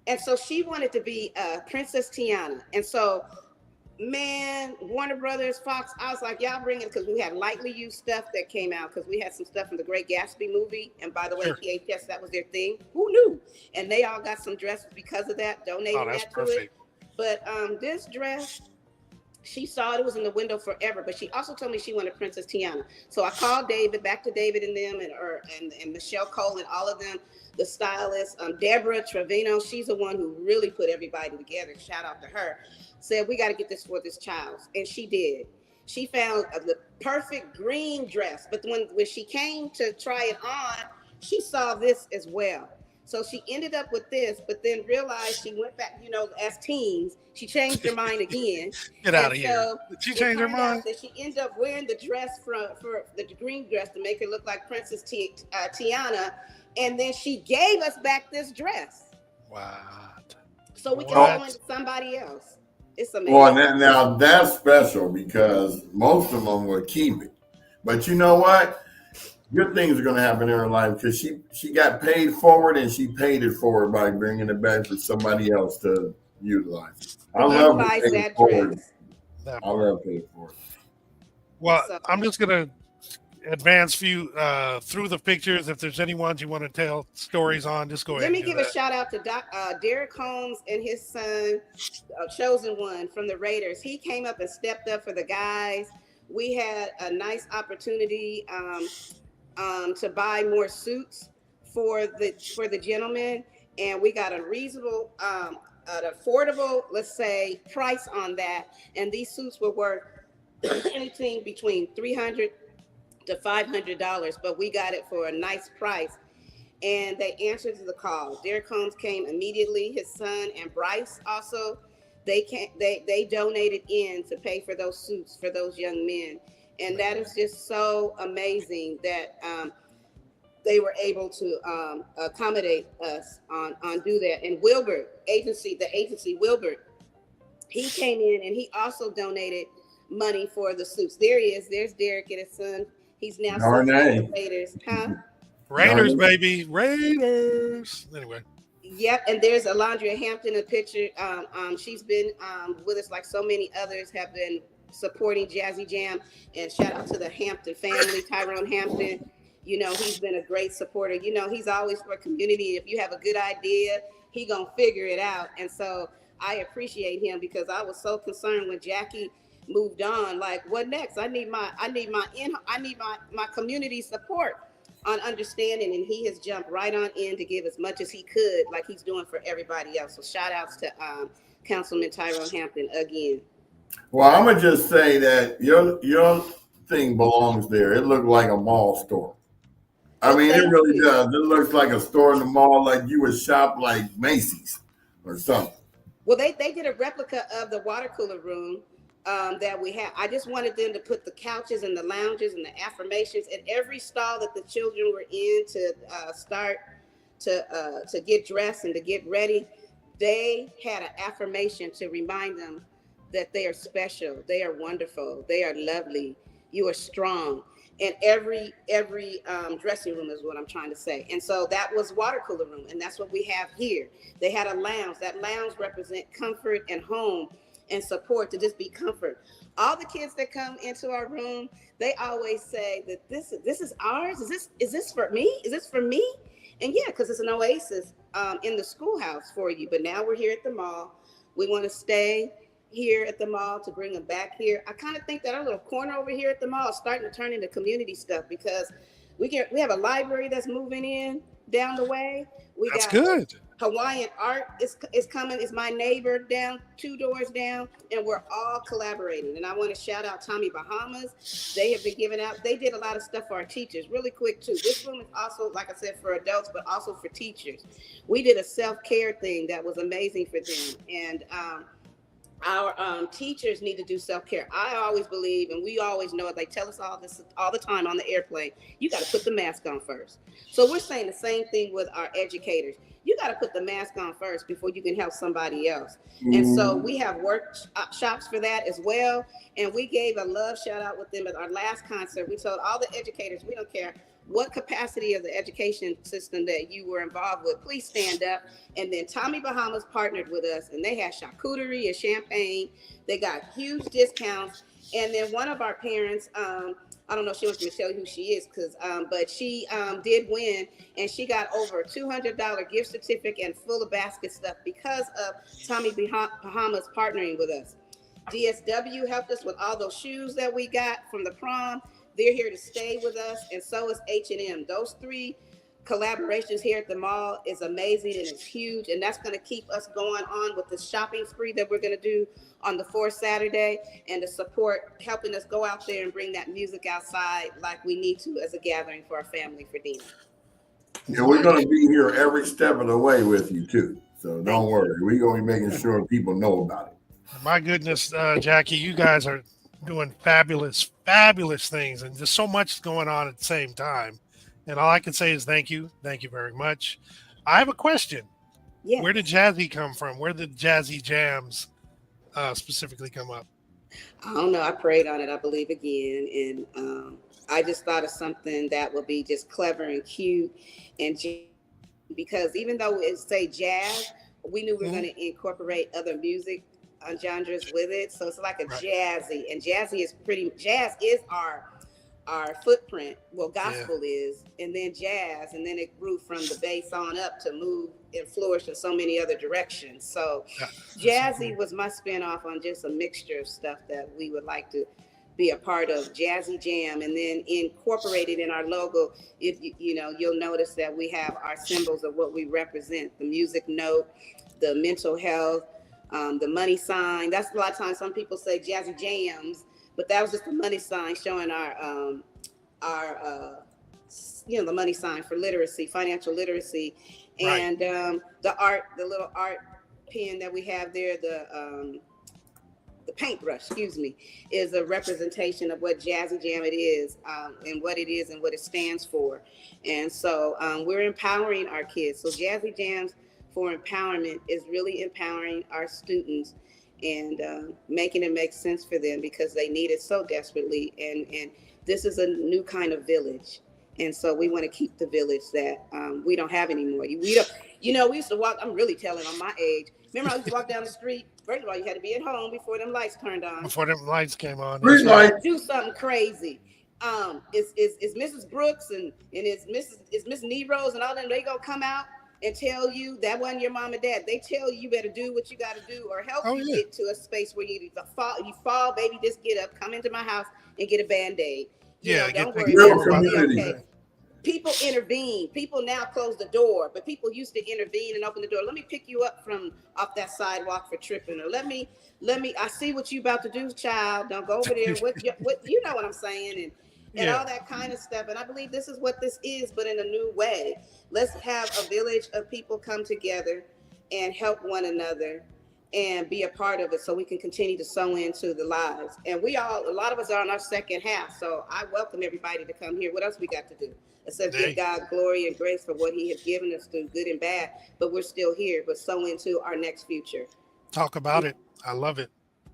And so she wanted to be Princess Tiana. And so, man, Warner Brothers, Fox, I was like, y'all bring it, because we had lightly used stuff that came out, because we had some stuff from the Great Gatsby movie. And by the way, PHS, that was their thing. Who knew? And they all got some dresses because of that, donating that to it. But this dress, she saw it was in the window forever, but she also told me she wanted Princess Tiana. So I called David, back to David and them, and Michelle Cole and all of them, the stylists, Deborah Trevino, she's the one who really put everybody together. Shout out to her. Said, we got to get this for this child. And she did. She found the perfect green dress. But when she came to try it on, she saw this as well. So she ended up with this, but then realized she went back, as teens, she changed her mind again. Get out of here. Did she change her mind? That she ended up wearing the dress for the green dress to make her look like Princess Tiana. And then she gave us back this dress. Wow. So we can go into somebody else. It's amazing. Well, now that's special, because most of them will keep it. But you know what? Good things are going to happen in her life, because she got paid forward, and she paid it forward by bringing it back for somebody else to utilize. I love that dress. I love paid forward. Well, I'm just going to advance you through the pictures. If there's any ones you want to tell stories on, just go ahead. Let me give a shout out to Derek Holmes and his son, Chosen One from the Raiders. He came up and stepped up for the guys. We had a nice opportunity to buy more suits for the gentlemen, and we got a reasonable, an affordable, let's say, price on that. And these suits were worth anything between $300 to $500, but we got it for a nice price. And they answered to the call. Derek Holmes came immediately. His son and Bryce also, they donated in to pay for those suits for those young men. And that is just so amazing that they were able to accommodate us on do that. And Wilbert, the agency Wilbert, he came in and he also donated money for the suits. There he is. There's Derek and his son. He's now Raiders. Raiders, baby. Raiders. Anyway. Yep, and there's Alondria Hampton, a picture. She's been with us, like so many others have been supporting Jazzy Jam. And shout out to the Hampton family, Tyrone Hampton. He's been a great supporter. He's always for community. If you have a good idea, he gonna figure it out. And so I appreciate him, because I was so concerned when Jackie moved on. Like, what next? I need my community support on understanding, and he has jumped right on in to give as much as he could, like he's doing for everybody else. So shout outs to Councilman Tyrone Hampton again. Well, I'm gonna just say that your everything belongs there. It looked like a mall store. I Well, mean, it thank really you. does. It looks like a store in the mall, like you would shop like Macy's or something. Well, they did a replica of the water cooler room that we have. I just wanted them to put the couches and the lounges and the affirmations in every stall that the children were in to start to get dressed and to get ready. They had an affirmation to remind them that they are special, they are wonderful, they are lovely, you are strong. And every dressing room is what I'm trying to say. And so that was water cooler room, and that's what we have here. They had a lounge. That lounge represent comfort and home and support, to just be comfort. All the kids that come into our room, they always say that this is ours. Is this for me? Is this for me? And yeah, because it's an oasis in the schoolhouse for you. But now we're here at the mall. We want to stay here at the mall to bring them back here. I kind of think that our little corner over here at the mall is starting to turn into community stuff, because we have a library that's moving in down the way. That's good. Hawaiian art is coming. It's my neighbor down 2 doors down, and we're all collaborating. And I want to shout out Tommy Bahamas. They have been giving out. They did a lot of stuff for our teachers, really quick too. This room is also, like I said, for adults, but also for teachers. We did a self-care thing that was amazing for them, and our teachers need to do self-care. I always believe, and we always know it, they tell us all this all the time on the airplane, you got to put the mask on first. So we're saying the same thing with our educators. You got to put the mask on first before you can help somebody else. And so we have workshops for that as well. And we gave a love shout out with them at our last concert. We told all the educators, we don't care what capacity of the education system that you were involved with, please stand up. And then Tommy Bahamas partnered with us, and they had charcuterie and champagne. They got huge discounts. And then one of our parents, I don't know if she wants me to tell you who she is, but she did win, and she got over a $200 gift certificate and full of basket stuff because of Tommy Bahamas partnering with us. DSW helped us with all those shoes that we got from the prom. They're here to stay with us, and so is H&M. Those 3 collaborations here at the mall is amazing, and it's huge, and that's going to keep us going on with the shopping spree that we're going to do on the 4th Saturday, and to support helping us go out there and bring that music outside like we need to as a gathering for our family for dinner. Yeah, we're going to be here every step of the way with you too, so don't worry. We're going to be making sure people know about it. My goodness, Jackie, you guys are doing fabulous things, and there's so much going on at the same time. And all I can say is thank you very much. I have a question. Yes. Where did Jazzy come from? Where did Jazzy Jams specifically come up? I don't know. I prayed on it, I believe, again, and I just thought of something that would be just clever and cute, and because even though it say jazz, we knew we were going to incorporate other music genres with it, so it's like a jazzy, and jazz is our footprint. Well, gospel is, and then jazz, and then it grew from the bass on up to move and flourish in so many other directions. So jazzy was my spinoff on just a mixture of stuff that we would like to be a part of. Jazzy Jam, and then incorporated in our logo. If you'll notice that we have our symbols of what we represent: the music note, the mental health, the money sign. That's a lot of times some people say Jazzy Jams, but that was just the money sign showing our the money sign for literacy, financial literacy, and the little art pen that we have there, the paintbrush, is a representation of what Jazzy Jam it is, and what it is and what it stands for. And so we're empowering our kids. So Jazzy Jams for empowerment is really empowering our students and making it make sense for them, because they need it so desperately. And this is a new kind of village. And so we want to keep the village that we don't have anymore. We used to walk, I'm really telling on my age. Remember, I used to walk down the street. First of all, you had to be at home before them lights turned on. Before them lights came on. Do something crazy. It's Mrs. Brooks and it's Miss Neros and all them. They gonna come out and tell you that wasn't your mom and dad. They tell you better do what you got to do, or help you get to a space where you fall, baby, just get up, come into my house and get a Band-Aid. Don't worry. Real community. Okay. people intervene. People now close the door, but people used to intervene and open the door. Let me pick you up from off that sidewalk for tripping, or let me. I see what you about to do, child. Don't go over there. What you know what I'm saying, and Yeah. all that kind of stuff. And I believe this is what this is, but in a new way. Let's have a village of people come together and help one another and be a part of it, so we can continue to sow into the lives. And a lot of us are on our second half, so I welcome everybody to come here. What else we got to do except give God glory and grace for what he has given us through good and bad, but we're still here, but sow into our next future. Talk about it. I love it.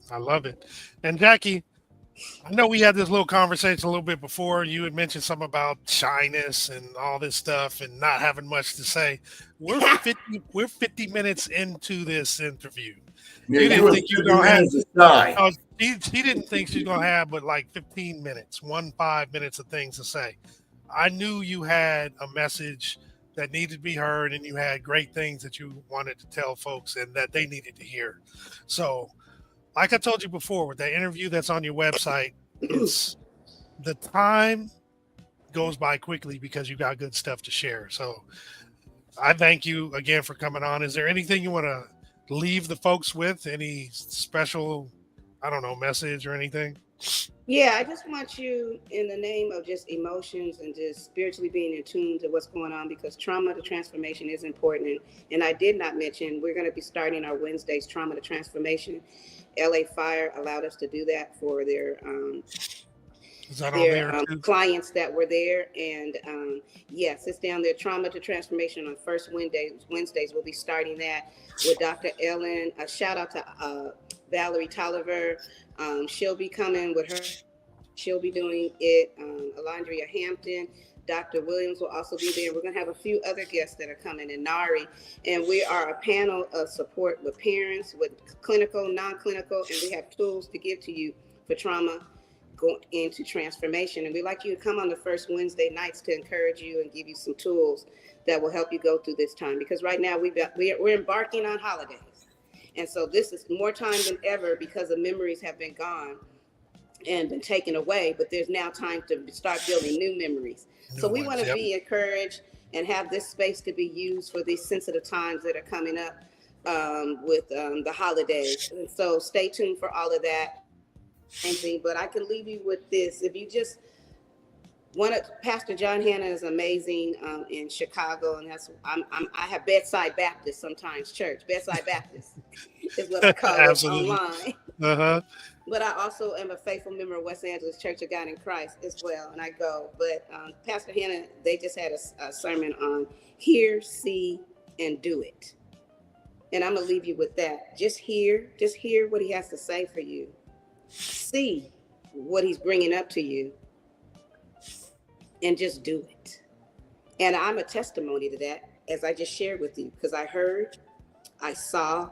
I love it. And Jackie, I know we had this little conversation a little bit before. You had mentioned something about shyness and all this stuff and not having much to say. We're 50 minutes into this interview. Yeah, You didn't think you were gonna have. have. She didn't think she was gonna have but like 15 minutes, 5 minutes of things to say. I knew you had a message that needed to be heard, and you had great things that you wanted to tell folks and that they needed to hear. So, like I told you before, with that interview that's on your website, it's the time goes by quickly because you got good stuff to share. So I thank you again for coming on. Is there anything you want to leave the folks with? Any special, I don't know, message or anything? Yeah, I just want you, in the name of just emotions and just spiritually being in tune to what's going on, because trauma to transformation is important. And I did not mention, we're going to be starting our Wednesdays trauma to transformation. LA Fire allowed us to do that for their clients that were there. And yes, it's down there, trauma to transformation on first Wednesdays. We'll be starting that with Dr. Ellen. A shout out to Valerie Tolliver. She'll be coming with her. She'll be doing it. Alondria Hampton. Dr. Williams will also be there. We're going to have a few other guests that are coming, and Nari. And we are a panel of support with parents, with clinical, non-clinical, and we have tools to give to you for trauma going into transformation. And we'd like you to come on the first Wednesday nights to encourage you and give you some tools that will help you go through this time. Because right now we're embarking on holidays. And so this is more time than ever, because the memories have been gone and been taken away, but there's now time to start building new memories. So we want to be encouraged and have this space to be used for these sensitive times that are coming up with the holidays. And so stay tuned for all of that. But I can leave you with this. If you just want to, Pastor John Hanna is amazing in Chicago, and I have Bedside Baptist sometimes church. Bedside Baptist is what I call it online. But I also am a faithful member of West Angeles Church of God in Christ as well, and I go. But Pastor Hanna, they just had a sermon on hear, see, and do it. And I'm gonna leave you with that. Just hear what he has to say for you. See what he's bringing up to you, and just do it. And I'm a testimony to that, as I just shared with you, because I heard, I saw,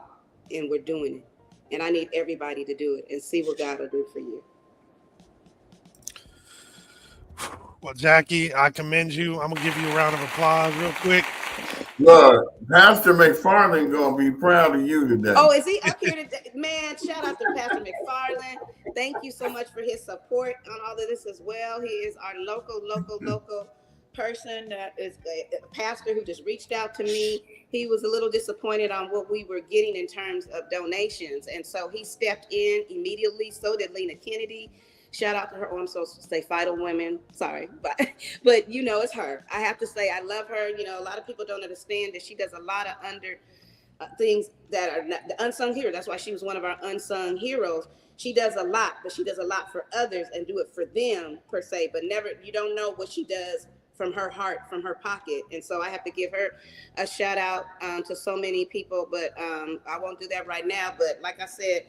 and we're doing it. And I need everybody to do it and see what God will do for you. Well, Jackie, I commend you. I'm going to give you a round of applause real quick. Look, Pastor McFarland going to be proud of you today. Oh, is he up here today? Man, shout out to Pastor McFarland. Thank you so much for his support on all of this as well. He is our local person that is a pastor who just reached out to me. He was a little disappointed on what we were getting in terms of donations. And so he stepped in immediately. So did Lena Kennedy. Shout out to her. Oh, I'm supposed to say Vital Women. Sorry. But you know, it's her. I have to say, I love her. You know, a lot of people don't understand that she does a lot of things that are not, the unsung hero. That's why she was one of our unsung heroes. She does a lot, but she does a lot for others and do it for them per se, but never, you don't know what she does from her heart, from her pocket. And so I have to give her a shout out to so many people, but I won't do that right now. But like I said,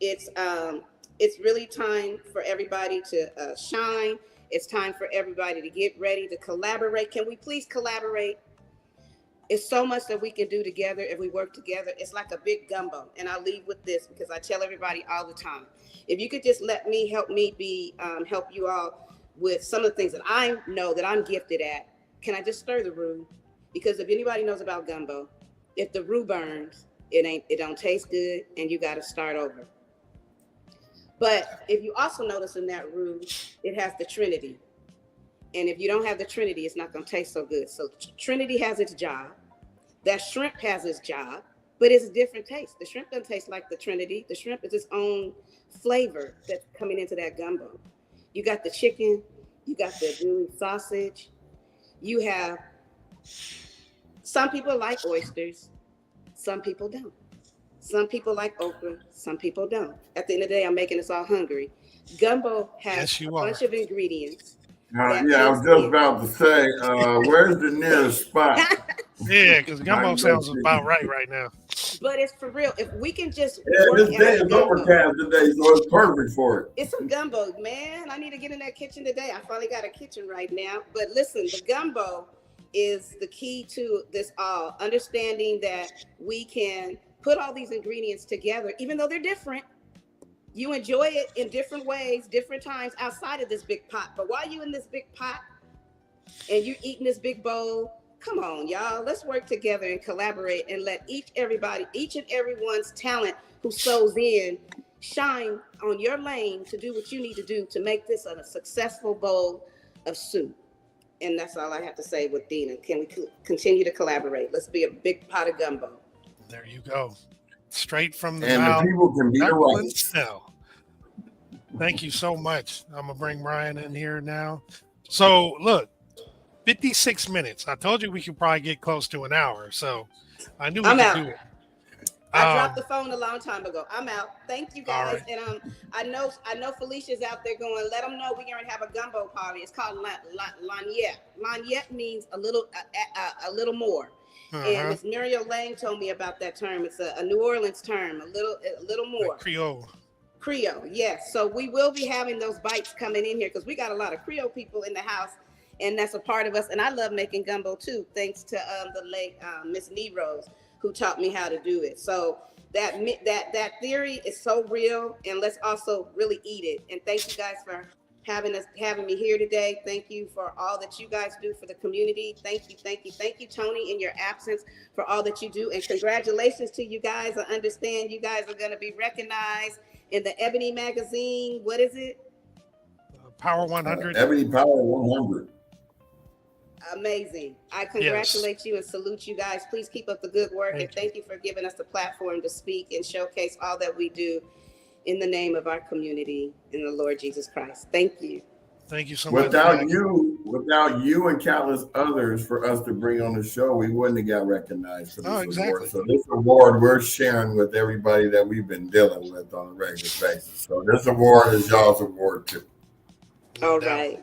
it's really time for everybody to shine. It's time for everybody to get ready to collaborate. Can we please collaborate? It's so much that we can do together if we work together. It's like a big gumbo. And I'll leave with this because I tell everybody all the time, if you could just let me help you all with some of the things that I know that I'm gifted at, can I just stir the roux? Because if anybody knows about gumbo, if the roux burns, it don't taste good, and you got to start over. But if you also notice in that roux, it has the Trinity. And if you don't have the Trinity, it's not going to taste so good. So Trinity has its job. That shrimp has its job, but it's a different taste. The shrimp doesn't taste like the Trinity. The shrimp is its own flavor that's coming into that gumbo. You got the chicken, you got the gooey sausage. You have, some people like oysters, some people don't. Some people like okra, some people don't. At the end of the day, I'm making us all hungry. Gumbo has a bunch of ingredients. Yeah, I was just about to say, where's the nearest spot? Yeah, because gumbo sounds about right now. But it's for real. If we can just this day is overcast today, so it's perfect for it. It's some gumbo, man. I need to get in that kitchen today. I finally got a kitchen right now. But listen, the gumbo is the key to this all. Understanding that we can put all these ingredients together, even though they're different. You enjoy it in different ways, different times outside of this big pot. But while you're in this big pot and you're eating this big bowl, come on, y'all. Let's work together and collaborate and let each and everyone's talent who sews in shine on your lane to do what you need to do to make this a successful bowl of soup. And that's all I have to say with Dina. Can we continue to collaborate? Let's be a big pot of gumbo. There you go. Straight from the and mouth. The people can be Jacqueline right. Snell. Thank you so much. I'm going to bring Brian in here now. So, look, 56 minutes. I told you we could probably get close to an hour, so I knew we could do it. I dropped the phone a long time ago. I'm out. Thank you guys. Right. And I know Felicia's out there going, let them know we're going to have a gumbo party. It's called lagniappe. Lagniappe means a little more. And Miss Muriel Lang told me about that term. It's a New Orleans term, a little more. Like Creole, yes. So we will be having those bites coming in here because we got a lot of Creole people in the house, and that's a part of us. And I love making gumbo too, thanks to the late Miss Neros, who taught me how to do it. So that theory is so real, and let's also really eat it. And thank you guys for having me here today. Thank you for all that you guys do for the community. Thank you, Tony, in your absence, for all that you do. And congratulations to you guys. I understand you guys are going to be recognized in the Ebony magazine. What is it? Power 100. Ebony Power 100. Amazing. I congratulate you and salute you guys. Please keep up the good work. And thank you for giving us the platform to speak and showcase all that we do in the name of our community in the Lord Jesus Christ. Thank you. Thank you so much. Without you and countless others for us to bring on the show, we wouldn't have got recognized for this award. So this award we're sharing with everybody that we've been dealing with on a regular basis. So this award is y'all's award too. All right.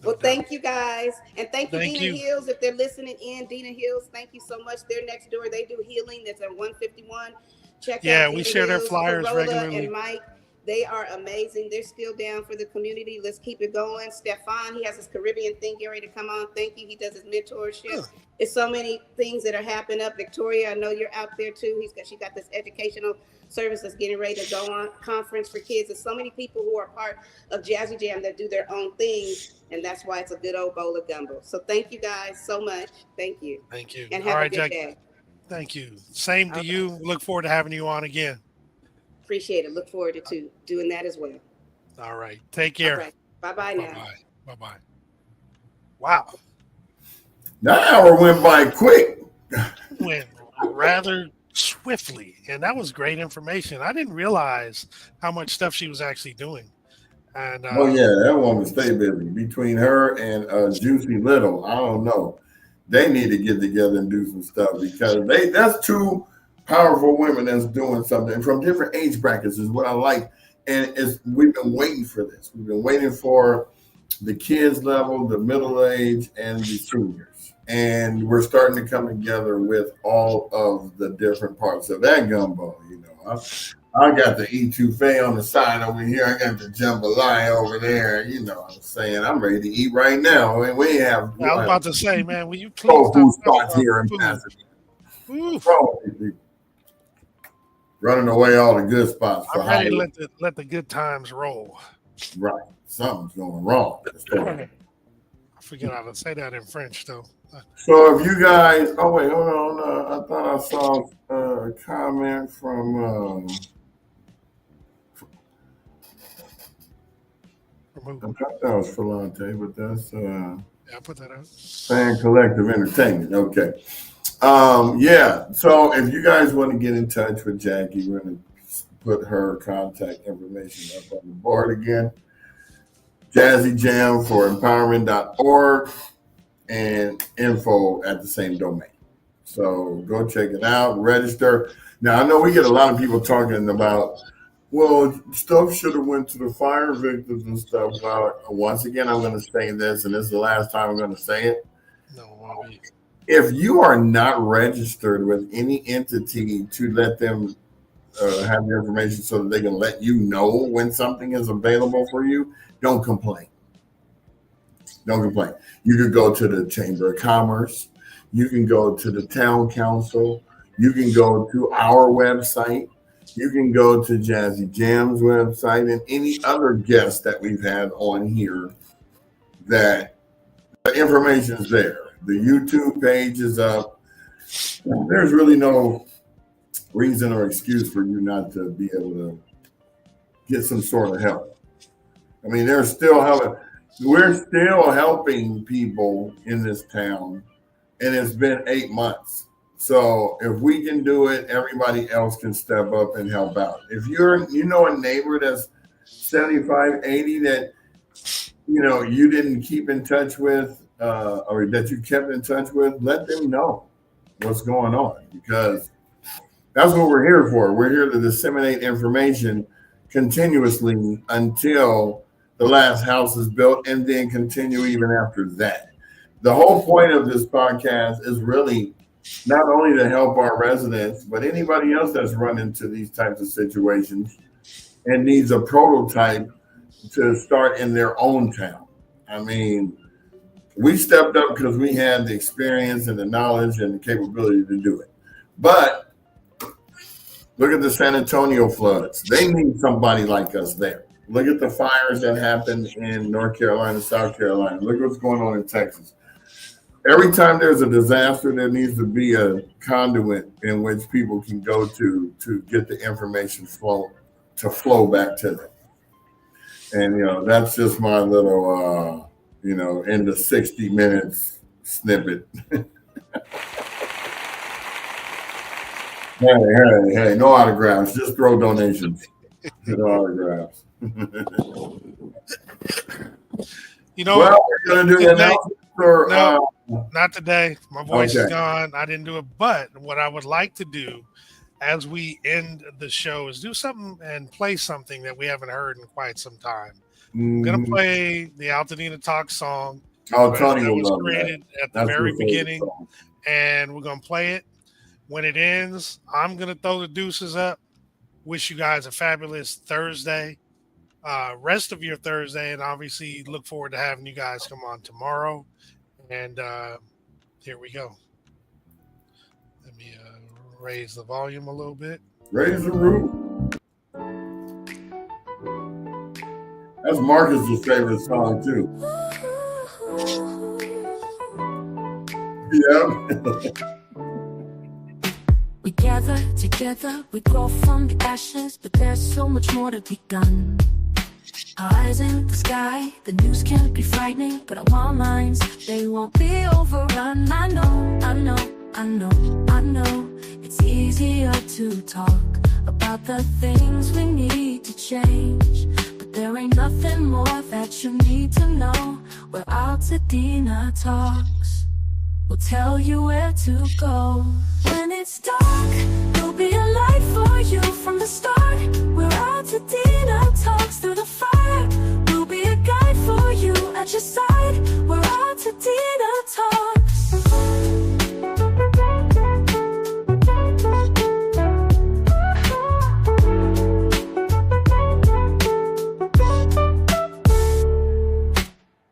Well, thank you guys. And thank you, Dina Hills, if they're listening in. Dina Hills, thank you so much. They're next door. They do healing. That's at 151. Check out we share their flyers regularly. And Mike, they are amazing. They're still down for the community. Let's keep it going. Stefan, he has his Caribbean thing getting ready to come on. Thank you. He does his mentorship. It's so many things that are happening up. Victoria, I know you're out there too. She got this educational service that's getting ready to go on, conference for kids. There's so many people who are part of Jazzy Jam that do their own things, and that's why it's a good old bowl of gumbo. So thank you guys so much. Thank you. Thank you. And have a good day. Thank you. Same to you. Look forward to having you on again. Appreciate it. Look forward to doing that as well. All right. Take care. All right. Bye-bye now. Bye-bye. Wow. That hour went by quick. Went rather swiftly, and that was great information. I didn't realize how much stuff she was actually doing. And that woman stay busy. Between her and Juicy Little, I don't know. They need to get together and do some stuff because that's two powerful women that's doing something from different age brackets is what I like. And we've been waiting for this. We've been waiting for the kids level, the middle age, and the seniors. And we're starting to come together with all of the different parts of that gumbo. You know, I got the etouffee on the side over here. I got the jambalaya over there. You know what I'm saying? I'm ready to eat right now. And we have. I was about to say, man, will you please food spots here in Pasadena? Running away all the good spots. I'm ready to let the good times roll. Right. Something's going wrong. I forget how to say that in French, though. So if you guys, hold on. I thought I saw a comment from move. I thought that was Falante, but that's Yeah, I put that out. Fan Collective Entertainment. Okay. Yeah. So if you guys want to get in touch with Jackie, we're going to put her contact information up on the board again. Jazzy Jam for empowerment.org and info at the same domain. So go check it out, register. Now I know we get a lot of people talking about, well, stuff should have went to the fire victims and stuff. Well, once again, I'm going to say this, and this is the last time I'm going to say it. No, If you are not registered with any entity to let them have your information so that they can let you know when something is available for you, don't complain. Don't complain. You could go to the Chamber of Commerce. You can go to the Town Council. You can go to our website. You can go to Jazzy Jam's website and any other guests that we've had on here that the information is there. The YouTube page is up. There's really no reason or excuse for you not to be able to get some sort of help. I mean, we're still helping people in this town, and it's been 8 months. So if we can do it, everybody else can step up and help out. If you know a neighbor that's 75, 80 that you didn't keep in touch with, or that you kept in touch with, let them know what's going on, because that's what we're here for. We're here to disseminate information continuously until the last house is built, and then continue even after that. The whole point of this podcast is really not only to help our residents, but anybody else that's run into these types of situations and needs a prototype to start in their own town. I mean, we stepped up because we had the experience and the knowledge and the capability to do it. But look at the San Antonio floods. They need somebody like us there. Look at the fires that happened in North Carolina, South Carolina. Look what's going on in Texas. Every time there's a disaster, there needs to be a conduit in which people can go to get the information flow back to them. And, that's just my little, in the 60 minutes snippet. Hey, no autographs. Just throw donations. No autographs. Well, we're going to do that now. Not today. My voice is gone. I didn't do it. But what I would like to do as we end the show is do something and play something that we haven't heard in quite some time. I'm going to play the AltadenaTalks song. Tony that was love created that. at the very beginning. And we're going to play it. When it ends, I'm going to throw the deuces up. Wish you guys a fabulous Thursday. Rest of your Thursday, and obviously look forward to having you guys come on tomorrow. And here we go. Let me raise the volume a little bit. Raise the roof. That's Marcus's favorite song too. Yeah. We gather together, we grow from the ashes, but there's so much more to be done. Our eyes in the sky, the news can be frightening, but our minds, they won't be overrun. I know, it's easier to talk about the things we need to change, but there ain't nothing more that you need to know. We're AltadenaTalks. We'll tell you where to go. When it's dark, there'll be a light for you from the start. We're AltadenaTalks through the fire. We'll be a guide for you at your side. We're AltadenaTalks.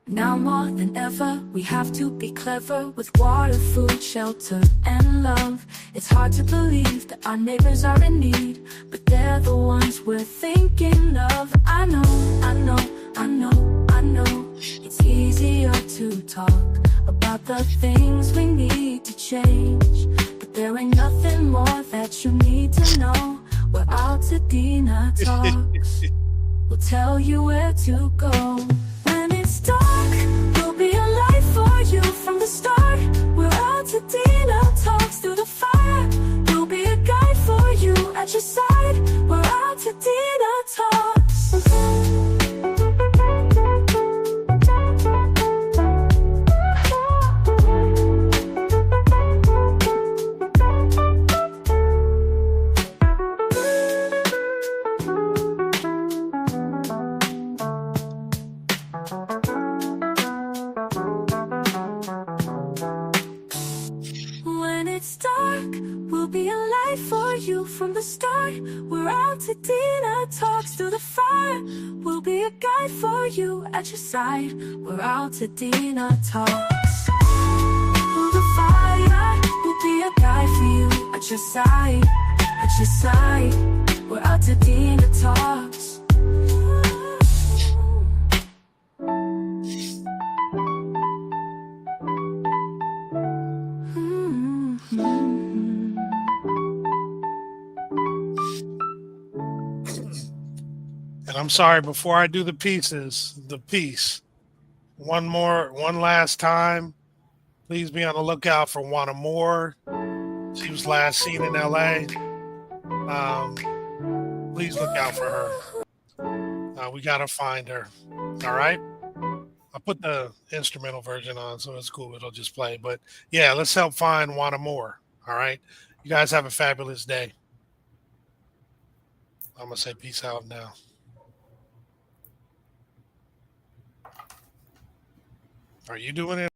Now more than ever, we have to be clever with water, food, shelter, and love. It's hard to believe that our neighbors are in need, but they're the ones we're thinking of. I know. It's easier to talk about the things we need to change, but there ain't nothing more that you need to know. We're AltadenaTalks. we'll tell you where to go. When it's dark, we'll be a light for you from the start. We're AltadenaTalks through the fire. We'll be a guide for you at your side. We're AltadenaTalks. When it's dark, we'll be a light for you from the start. We're AltadenaTalks through the fire. We'll be a guide for you at your side. We're AltadenaTalks. Through the fire, we'll be a guide for you at your side. At your side, we're AltadenaTalks. And I'm sorry, before I do the piece, one last time, please be on the lookout for Wanna Moore. She was last seen in LA. Please look out for her. We gotta find her. All right. I put the instrumental version on, so it's cool. It'll just play. But yeah, let's help find Wanna Moore. All right. You guys have a fabulous day. I'm gonna say peace out now. Are you doing it?